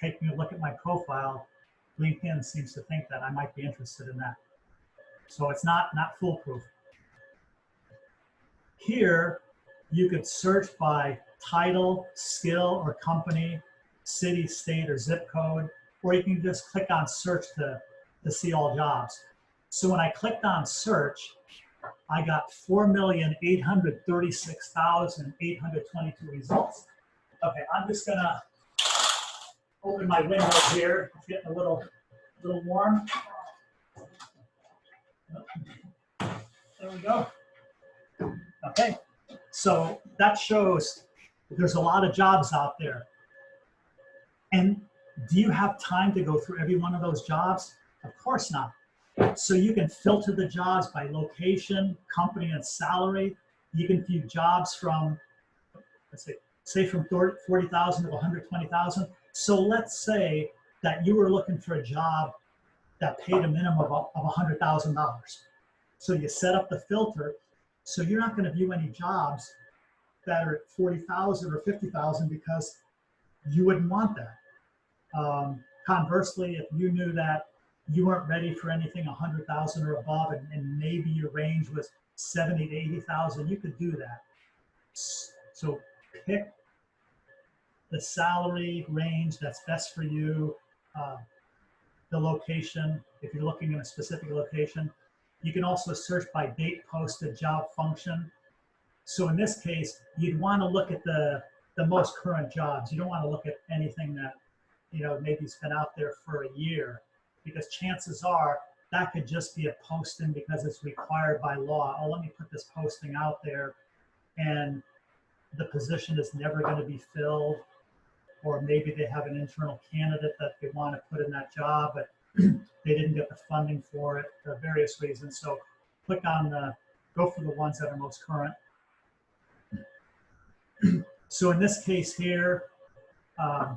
taking a look at my profile, LinkedIn seems to think that I might be interested in that. So it's not foolproof. Here, you could search by title, skill, or company, city, state, or zip code, or you can just click on search to see all jobs. So when I clicked on search, I got 4,836,822 results. Okay, I'm just gonna open my window here. It's getting a little warm. There we go. Okay, so that shows there's a lot of jobs out there. And do you have time to go through every one of those jobs? Of course not. So you can filter the jobs by location, company, and salary. You can view jobs from, let's say from 40,000 to 120,000. So let's say that you were looking for a job that paid a minimum of $100,000. So you set up the filter. So you're not going to view any jobs that are at 40,000 or 50,000 because you wouldn't want that. Conversely, if you knew that you weren't ready for anything 100,000 or above, and maybe your range was 70 to 80,000, you could do that. So pick the salary range that's best for you, the location, if you're looking in a specific location. You can also search by date posted job function. So in this case, you'd want to look at the most current jobs. You don't want to look at anything that, maybe's been out there for a year, because chances are that could just be a posting because it's required by law. Oh, let me put this posting out there, and the position is never going to be filled, or maybe they have an internal candidate that they want to put in that job, but they didn't get the funding for it for various reasons. So click on go for the ones that are most current. So in this case here, I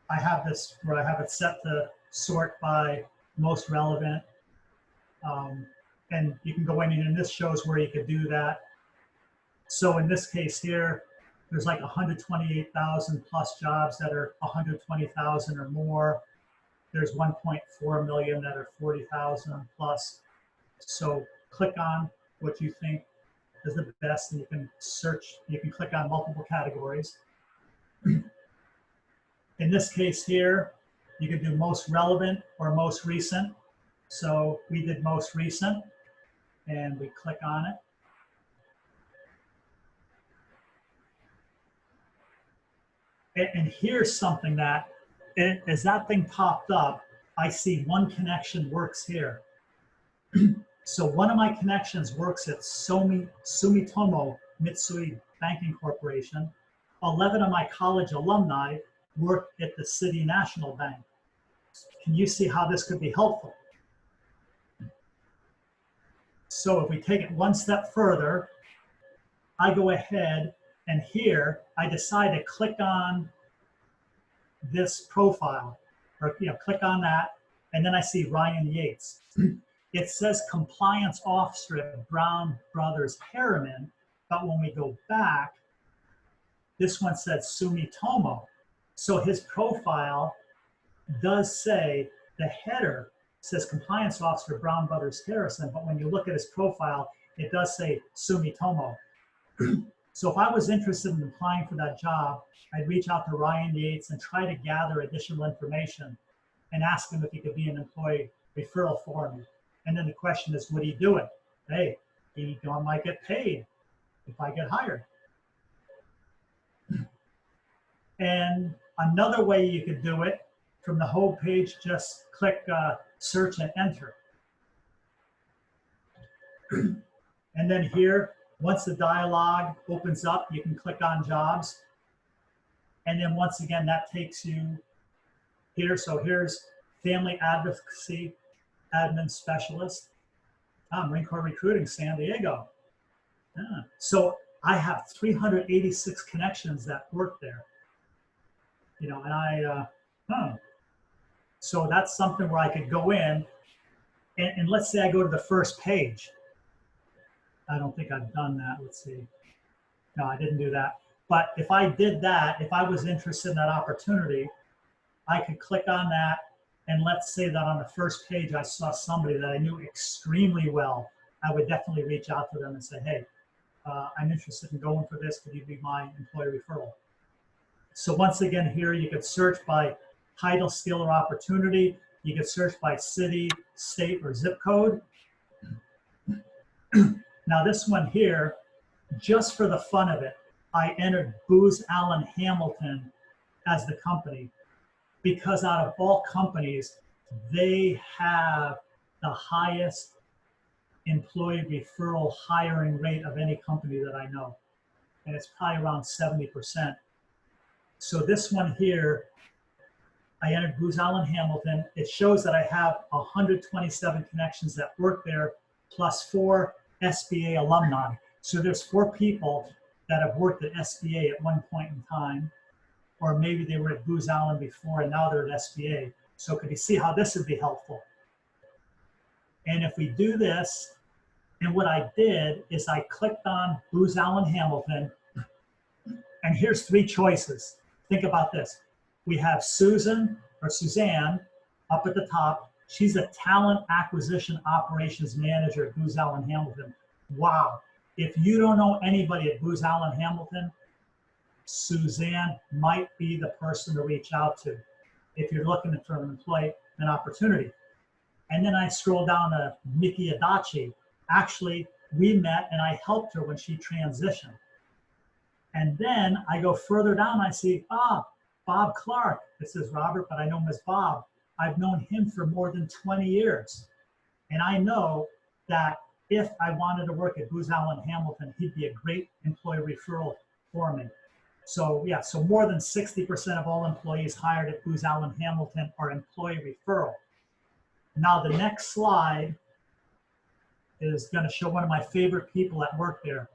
have this where I have it set to sort by most relevant. And you can go in, and this shows where you could do that. So in this case here, there's like 128,000 plus jobs that are 120,000 or more. There's 1.4 million that are 40,000 plus. So click on what you think is the best, and you can search, you can click on multiple categories. In this case here, you can do most relevant or most recent. So we did most recent, and we click on it. And here's something that, as that thing popped up, I see one connection works here. So one of my connections works at Sumitomo Mitsui Banking Corporation. 11 of my college alumni work at the City National Bank. Can you see how this could be helpful? So if we take it one step further, I go ahead, and here I decide to click on this profile, or click on that, and then I see Ryan Yates. It says compliance officer at Brown Brothers Harriman, but when we go back, this one said Sumitomo. So his profile does say, the header says compliance officer Brown Brothers Harrison, but when you look at his profile, it does say Sumitomo. So if I was interested in applying for that job, I'd reach out to Ryan Yates and try to gather additional information and ask him if he could be an employee referral for me. And then the question is, would he do it? Hey, he might get paid if I get hired. And another way you could do it, from the home page, just click search and enter. And then here, once the dialog opens up, you can click on jobs. And then once again, that takes you here. So here's Family Advocacy Admin Specialist. Marine Corps Recruiting, San Diego. Yeah. So I have 386 connections that work there. And so that's something where I could go in, and let's say I go to the first page. I don't think I've done that. Let's see. No, I didn't do that. But if I did that, if I was interested in that opportunity, I could click on that. And let's say that on the first page, I saw somebody that I knew extremely well. I would definitely reach out to them and say, hey, I'm interested in going for this. Could you be my employee referral? So once again, here you could search by title, skill, or opportunity. You could search by city, state, or zip code. Now this one here, just for the fun of it, I entered Booz Allen Hamilton as the company, because out of all companies, they have the highest employee referral hiring rate of any company that I know. And it's probably around 70%. So this one here, I entered Booz Allen Hamilton. It shows that I have 127 connections that work there, plus 4 SBA alumni. So there's 4 people that have worked at SBA at one point in time, or maybe they were at Booz Allen before and now they're at SBA. So could you see how this would be helpful? And if we do this, and what I did is I clicked on Booz Allen Hamilton, and here's 3 choices. Think about this. We have Susan or Suzanne, up at the top. She's a talent acquisition operations manager at Booz Allen Hamilton. Wow. If you don't know anybody at Booz Allen Hamilton, Suzanne might be the person to reach out to if you're looking for an opportunity. And then I scroll down to Mickey Adachi. Actually, we met and I helped her when she transitioned. And then I go further down, I see, Bob Clark. It says Robert, but I know him as Bob. I've known him for more than 20 years. And I know that if I wanted to work at Booz Allen Hamilton, he'd be a great employee referral for me. So yeah, so more than 60% of all employees hired at Booz Allen Hamilton are employee referral. Now the next slide is going to show one of my favorite people that work there.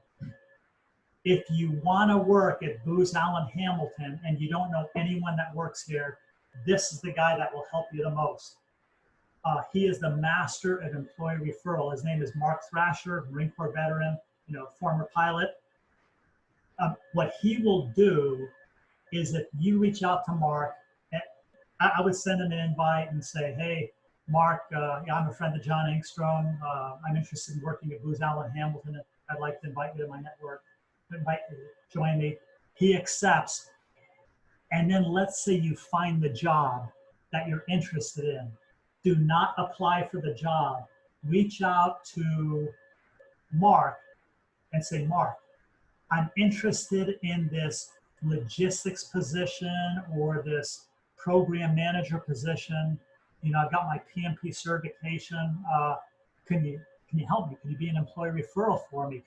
If you want to work at Booz Allen Hamilton and you don't know anyone that works here, this is the guy that will help you the most. He is the master of employee referral. His name is Mark Thrasher, Marine Corps veteran, former pilot. What he will do is if you reach out to Mark, I would send him an invite and say, hey, Mark, I'm a friend of John Engstrom. I'm interested in working at Booz Allen Hamilton. I'd like to invite you to my network. Invite you to join me. He accepts. And then let's say you find the job that you're interested in. Do not apply for the job. Reach out to Mark and say, Mark, I'm interested in this logistics position or this program manager position. I've got my PMP certification. Can you help me? Can you be an employee referral for me?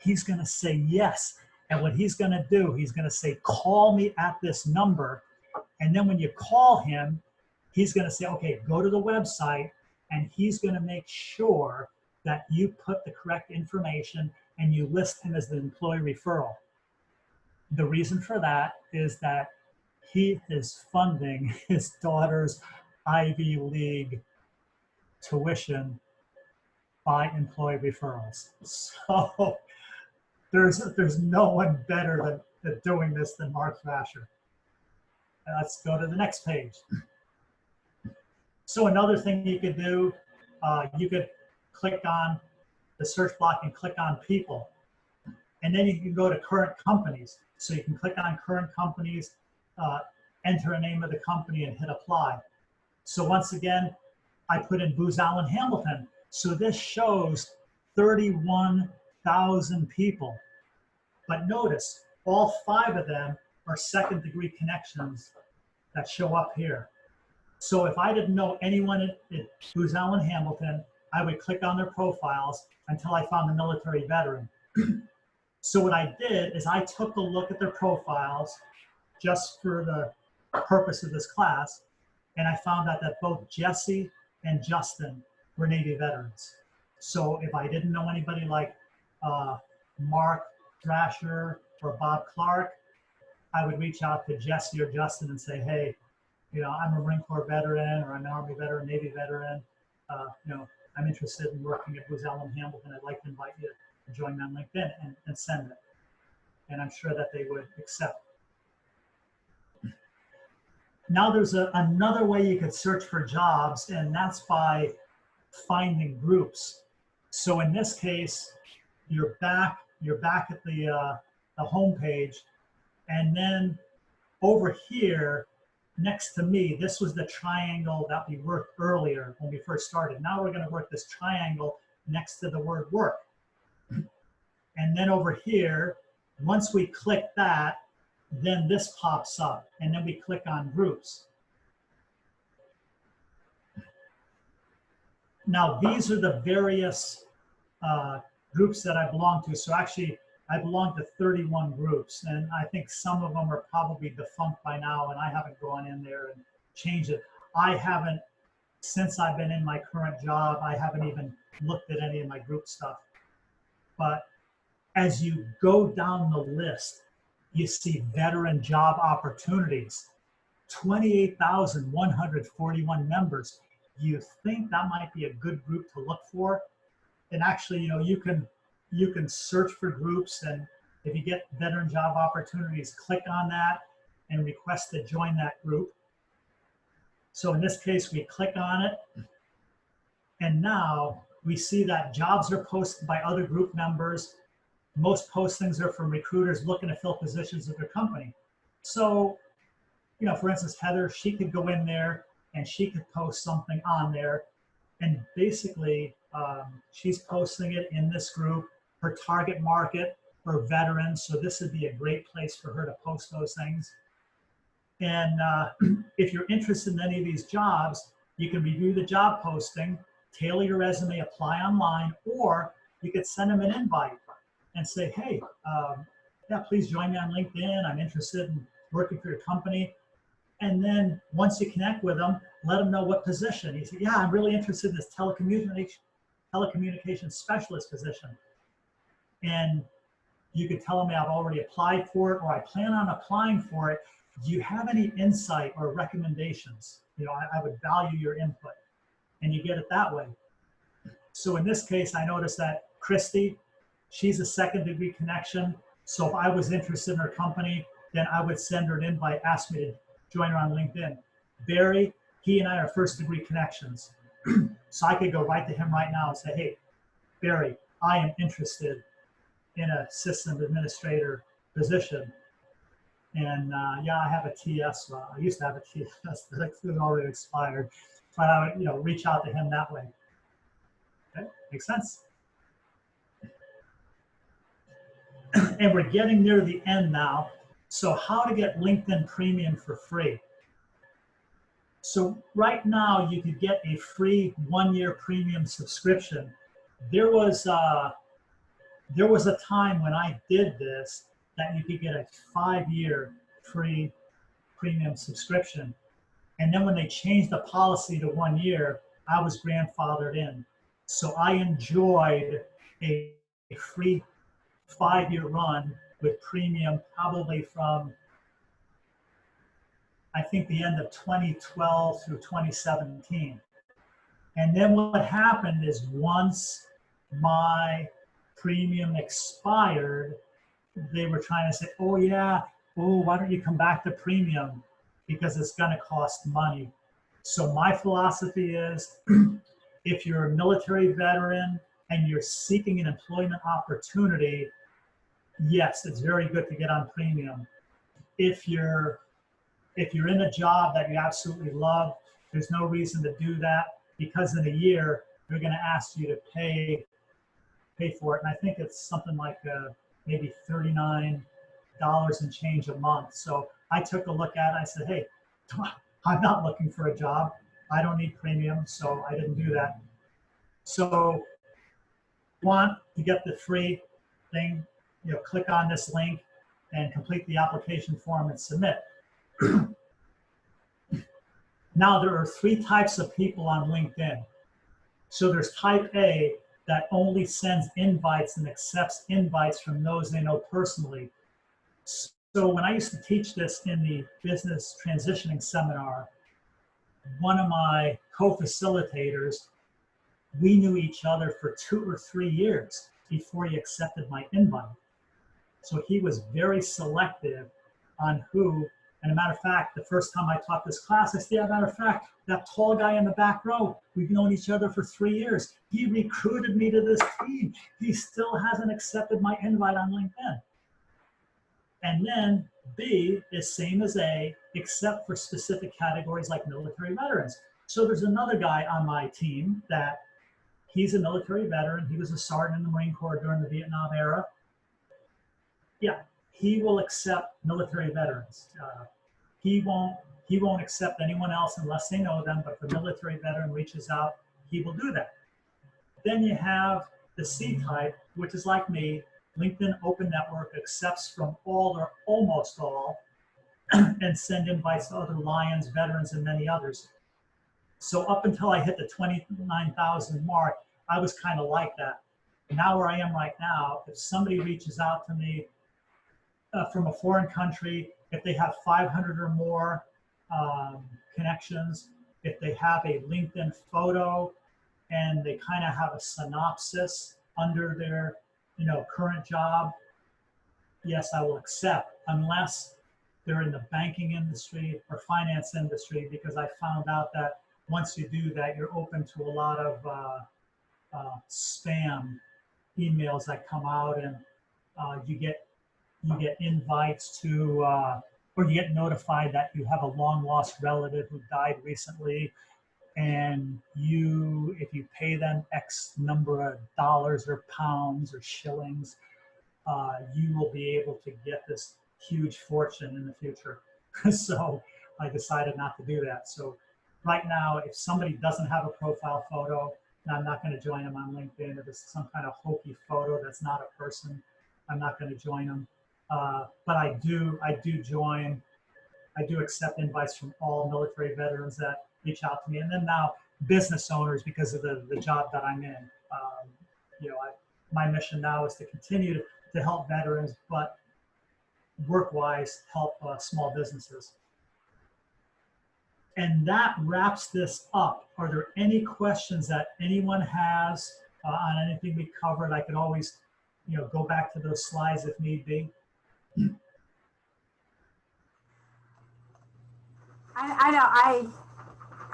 He's going to say yes. And what he's going to do, he's going to say, call me at this number. And then when you call him, he's going to say, okay, go to the website, and he's going to make sure that you put the correct information and you list him as the employee referral. The reason for that is that he is funding his daughter's Ivy League tuition by employee referrals. So there's no one better than doing this than Mark Thrasher. Let's go to the next page. So another thing you could do, you could click on the search block and click on people. And then you can go to current companies. So you can click on current companies, enter a name of the company and hit apply. So once again, I put in Booz Allen Hamilton. So this shows 31,000 people. But notice, all 5 of them are second-degree connections that show up here. So if I didn't know anyone at Booz Allen Hamilton, I would click on their profiles until I found a military veteran. So what I did is I took a look at their profiles just for the purpose of this class, and I found out that both Jesse and Justin were Navy veterans. So if I didn't know anybody like Mark Thrasher or Bob Clark, I would reach out to Jesse or Justin and say, hey, I'm a Marine Corps veteran, or I'm an Army veteran, Navy veteran. I'm interested in working at Booz Allen Hamilton. I'd like to invite you to join me on LinkedIn, and send it. And I'm sure that they would accept. Now there's another way you could search for jobs, and that's by finding groups. So in this case, you're back at the home page, and then over here next to me, this was the triangle that we worked earlier when we first started. Now we're going to work this triangle next to the word work. And then over here, once we click that, then this pops up, and then we click on groups. Now these are the various groups that I belong to. So actually, I belong to 31 groups, and I think some of them are probably defunct by now, and I haven't gone in there and changed it. I haven't, since I've been in my current job, I haven't even looked at any of my group stuff. But as you go down the list, you see veteran job opportunities, 28,141 members. You think that might be a good group to look for? And actually, you can search for groups, and if you get veteran job opportunities, click on that and request to join that group. So in this case, we click on it, and now we see that jobs are posted by other group members. Most postings are from recruiters looking to fill positions at their company. So, you know, for instance, Heather, she could go in there and she could post something on there, and basically she's posting it in this group. Her target market are veterans, so this would be a great place for her to post those things. And if you're interested in any of these jobs, you can review the job posting, tailor your resume, apply online, or you could send them an invite and say, hey, yeah, please join me on LinkedIn. I'm interested in working for your company. And then once you connect with them, let them know what position. You say, yeah, I'm really interested in this telecommunications specialist position. And you could tell them I've already applied for it, or I plan on applying for it. Do you have any insight or recommendations? You know, I would value your input, and you get it that way. So in this case, I noticed that Christy, she's a second-degree connection. So if I was interested in her company, then I would send her an invite, ask me to join her on LinkedIn. Barry, he and I are first-degree connections. So I could go right to him right now and say, hey, Barry, I am interested in a system administrator position. And yeah, I have a TS. I used to have a TS that already expired, but I would, you know, reach out to him that way. Okay, makes sense. And we're getting near the end now. So how to get LinkedIn Premium for free? So right now you could get a free 1-year premium subscription. There was a time when I did this that you could get a 5-year free premium subscription. And then when they changed the policy to 1 year, I was grandfathered in. So I enjoyed a free 5-year run with premium probably from, I think, the end of 2012 through 2017. And then what happened is once my premium expired, they were trying to say, oh yeah, oh, why don't you come back to premium? Because it's gonna cost money. So my philosophy is, if you're a military veteran and you're seeking an employment opportunity, yes, it's very good to get on premium. If you're in a job that you absolutely love, there's no reason to do that, because in a year, they're gonna ask you to pay for it. And I think it's something like maybe $39 and change a month. So I took a look at it. I said, hey, I'm not looking for a job. I don't need premium, so I didn't do that. So want to get the free thing, you know, click on this link and complete the application form and submit. Now there are 3 types of people on LinkedIn. So there's type A, that only sends invites and accepts invites from those they know personally. So when I used to teach this in the business transitioning seminar, one of my co-facilitators, we knew each other for 2 or 3 years before he accepted my invite. So he was very selective on who, and a matter of fact, the first time I taught this class, I said, yeah, matter of fact, that tall guy in the back row, we've known each other for 3 years. He recruited me to this team. He still hasn't accepted my invite on LinkedIn. And then B is same as A, except for specific categories like military veterans. So there's another guy on my team that he's a military veteran. He was a sergeant in the Marine Corps during the Vietnam era. Yeah, he will accept military veterans. He won't accept anyone else unless they know them, but if a military veteran reaches out, he will do that. Then you have the C type, which is like me. LinkedIn Open Network accepts from all or almost all and send invites to other Lions, veterans, and many others. So up until I hit the 29,000 mark, I was kind of like that. Now where I am right now, if somebody reaches out to me from a foreign country, if they have 500 or more connections, if they have a LinkedIn photo and they kind of have a synopsis under their current job, yes, I will accept, unless they're in the banking industry or finance industry, because I found out that once you do that, you're open to a lot of spam emails that come out, and you get invites to, or you get notified that you have a long lost relative who died recently, and if you pay them X number of dollars or pounds or shillings, you will be able to get this huge fortune in the future. So I decided not to do that. So right now, if somebody doesn't have a profile photo, I'm not going to join them on LinkedIn. If it's some kind of hokey photo that's not a person, I'm not going to join them. But I do accept invites from all military veterans that reach out to me, and then now business owners, because of the job that I'm in. My mission now is to continue to help veterans, but work-wise help small businesses. And that wraps this up. Are there any questions that anyone has on anything we covered? I could always, go back to those slides if need be. I know,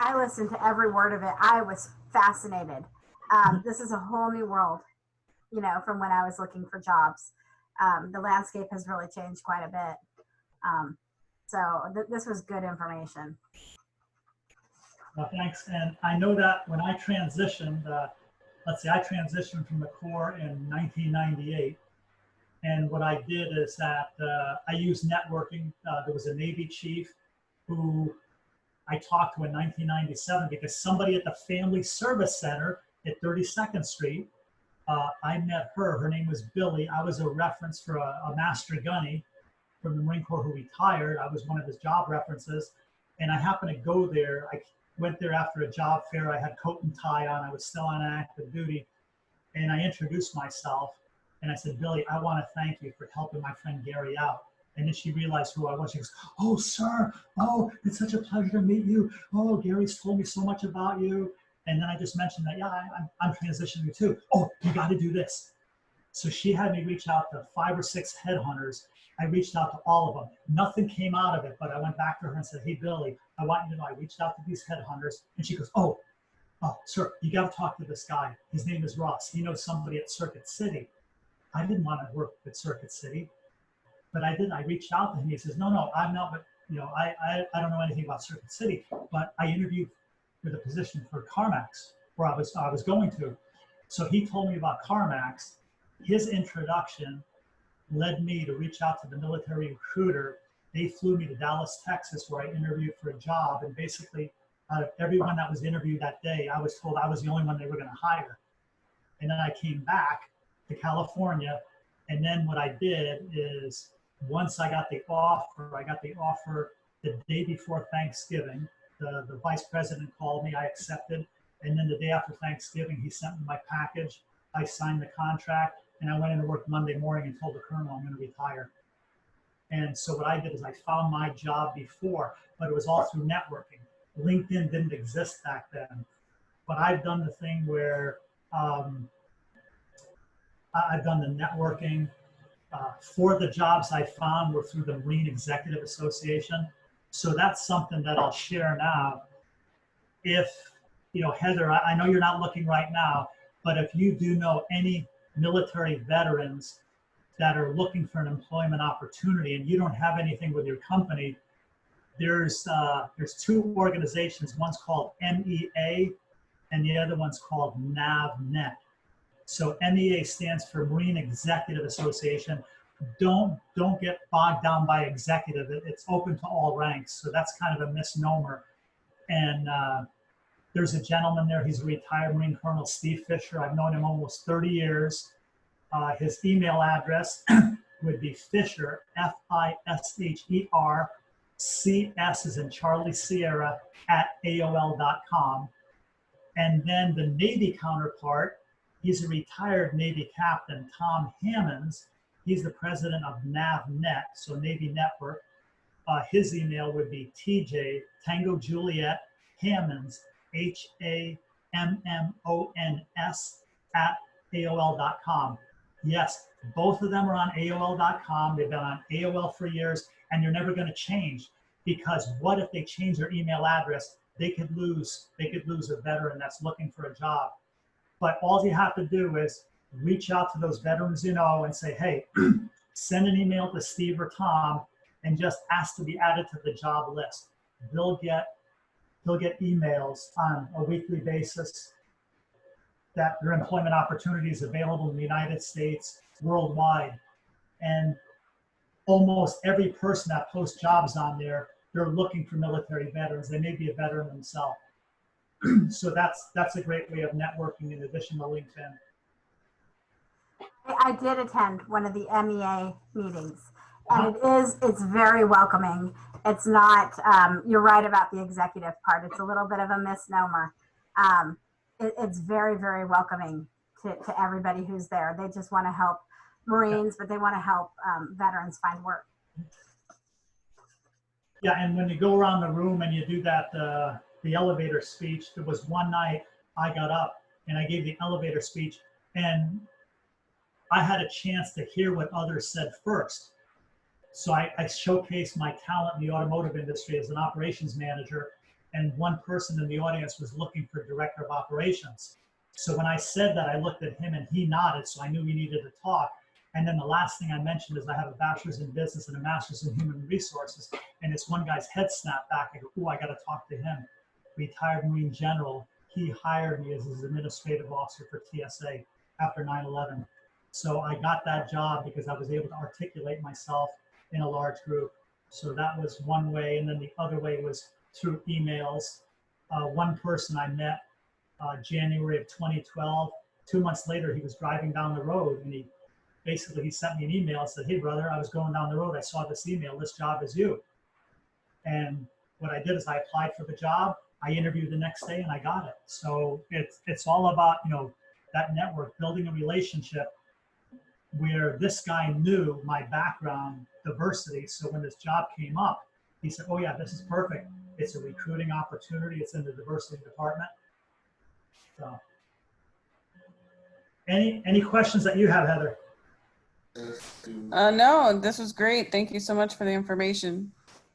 I listened to every word of it. I was fascinated. This is a whole new world, from when I was looking for jobs. The landscape has really changed quite a bit. So this was good information. Thanks. And I know that when I transitioned, I transitioned from the Corps in 1998. And what I did is that I used networking. There was a Navy chief who I talked to in 1997 because somebody at the Family Service Center at 32nd Street, I met her. Her name was Billy. I was a reference for a master gunny from the Marine Corps who retired. I was one of his job references. And I happened to go there. I went there after a job fair. I had coat and tie on. I was still on active duty. And I introduced myself. And I said, Billy, I want to thank you for helping my friend Gary out. And then she realized who I was. She goes, oh, sir. Oh, it's such a pleasure to meet you. Oh, Gary's told me so much about you. And then I just mentioned that, yeah, I'm transitioning too. Oh, you got to do this. So she had me reach out to 5 or 6 headhunters. I reached out to all of them. Nothing came out of it, but I went back to her and said, hey, Billy, I want you to know I reached out to these headhunters. And she goes, oh, sir, you got to talk to this guy. His name is Ross. He knows somebody at Circuit City. I didn't want to work at Circuit City, but I did. I reached out to him. He says, no, I'm not, but I don't know anything about Circuit City, but I interviewed for the position for CarMax, where I was going to. So he told me about CarMax. His introduction led me to reach out to the military recruiter. They flew me to Dallas, Texas, where I interviewed for a job. And basically, out of everyone that was interviewed that day, I was told I was the only one they were going to hire. And then I came back to California. And then what I did is, once I got the offer the day before Thanksgiving. The vice president called me, I accepted. And then the day after Thanksgiving, he sent me my package. I signed the contract, and I went into work Monday morning and told the colonel I'm going to retire. And so what I did is I found my job before, but it was all through networking. LinkedIn didn't exist back then. But I've done the thing where I've done the networking. For the jobs I found were through the Marine Executive Association. So that's something that I'll share now. If, Heather, I know you're not looking right now, but if you do know any military veterans that are looking for an employment opportunity and you don't have anything with your company, there's 2 organizations. One's called MEA and the other one's called NAVNet. So MEA stands for Marine Executive Association. Don't get bogged down by executive. It's open to all ranks. So that's kind of a misnomer. And there's a gentleman there. He's a retired Marine Colonel, Steve Fisher. I've known him almost 30 years. His email address would be Fisher, Fisher, CS as in Charlie Sierra, @AOL.com. And then the Navy counterpart, he's a retired Navy captain, Tom Hammonds. He's the president of NAVNet, so Navy Network. His email would be TJ, Tango Juliet, Hammonds, HAMMONS, @AOL.com. Yes, both of them are on AOL.com. They've been on AOL for years, and they're never going to change, because what if they change their email address? They could lose a veteran that's looking for a job. But all you have to do is reach out to those veterans you know and say, hey, send an email to Steve or Tom and just ask to be added to the job list. They'll get emails on a weekly basis that there are employment opportunities available in the United States, worldwide. And almost every person that posts jobs on there, they're looking for military veterans. They may be a veteran themselves. So that's a great way of networking in addition to LinkedIn. I did attend one of the MEA meetings, and it's very welcoming. It's not, you're right about the executive part. It's a little bit of a misnomer. It's very, very welcoming to everybody who's there. They just want to help Marines, but they want to help veterans find work. Yeah, and when you go around the room and you do that, the elevator speech, there was one night I got up and I gave the elevator speech, and I had a chance to hear what others said first. So I showcased my talent in the automotive industry as an operations manager, and one person in the audience was looking for director of operations. So when I said that, I looked at him and he nodded, so I knew we needed to talk. And then the last thing I mentioned is I have a bachelor's in business and a master's in human resources. And this one guy's head snapped back. I go, ooh, I got to talk to him. Retired Marine General. He hired me as his administrative officer for TSA after 9/11. So I got that job because I was able to articulate myself in a large group. So that was one way. And then the other way was through emails. One person I met January of 2012. 2 months later, he was driving down the road and he sent me an email and said, hey brother, I was going down the road. I saw this email. This job is you. And what I did is I applied for the job. I interviewed the next day and I got it. So it's all about, that network, building a relationship where this guy knew my background, diversity. So when this job came up, he said, oh yeah, this is perfect. It's a recruiting opportunity. It's in the diversity department. So any questions that you have, Heather? No, this was great. Thank you so much for the information.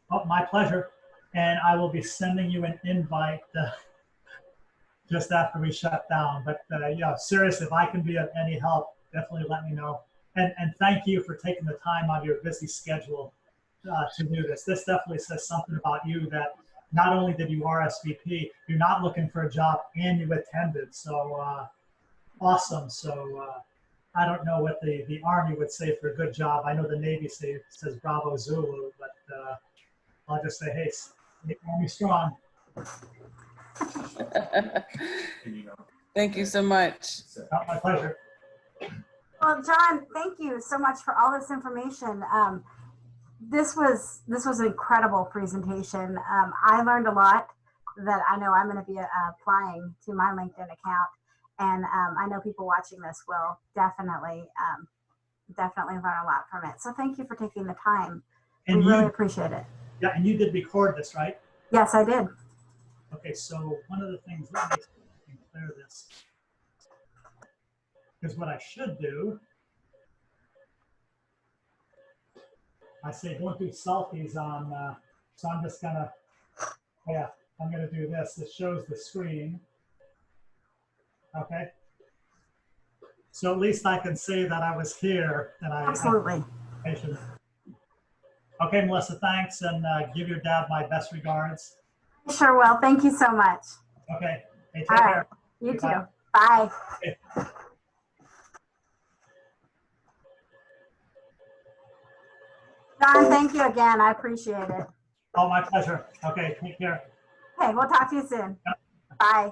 Oh, my pleasure. And I will be sending you an invite just after we shut down. But yeah, seriously, if I can be of any help, definitely let me know. And thank you for taking the time out of your busy schedule to do this. This definitely says something about you, that not only did you RSVP, you're not looking for a job and you attended. So awesome. So I don't know what the Army would say for a good job. I know the Navy says Bravo Zulu, but I'll just say, hey, Army strong. Thank you so much. My pleasure. Well, John, thank you so much for all this information. This was an incredible presentation. I learned a lot that I know I'm going to be applying to my LinkedIn account, and I know people watching this will definitely learn a lot from it. So thank you for taking the time. And we really appreciate it. Yeah, and you did record this, right? Yes, I did. Okay, so one of the things, let me clear this, because what I should do, I say don't do selfies on, so I'm just gonna, yeah, I'm gonna do this. This shows the screen. Okay. So at least I can say that I was here and I Absolutely. Okay, Melissa, thanks, and give your dad my best regards. Sure will. Thank you so much. Okay. Hey, take All care. right. You Goodbye. too. Bye. Okay. John, thank you again. I appreciate it. Oh, my pleasure. Okay, take care. Okay, we'll talk to you soon. Bye.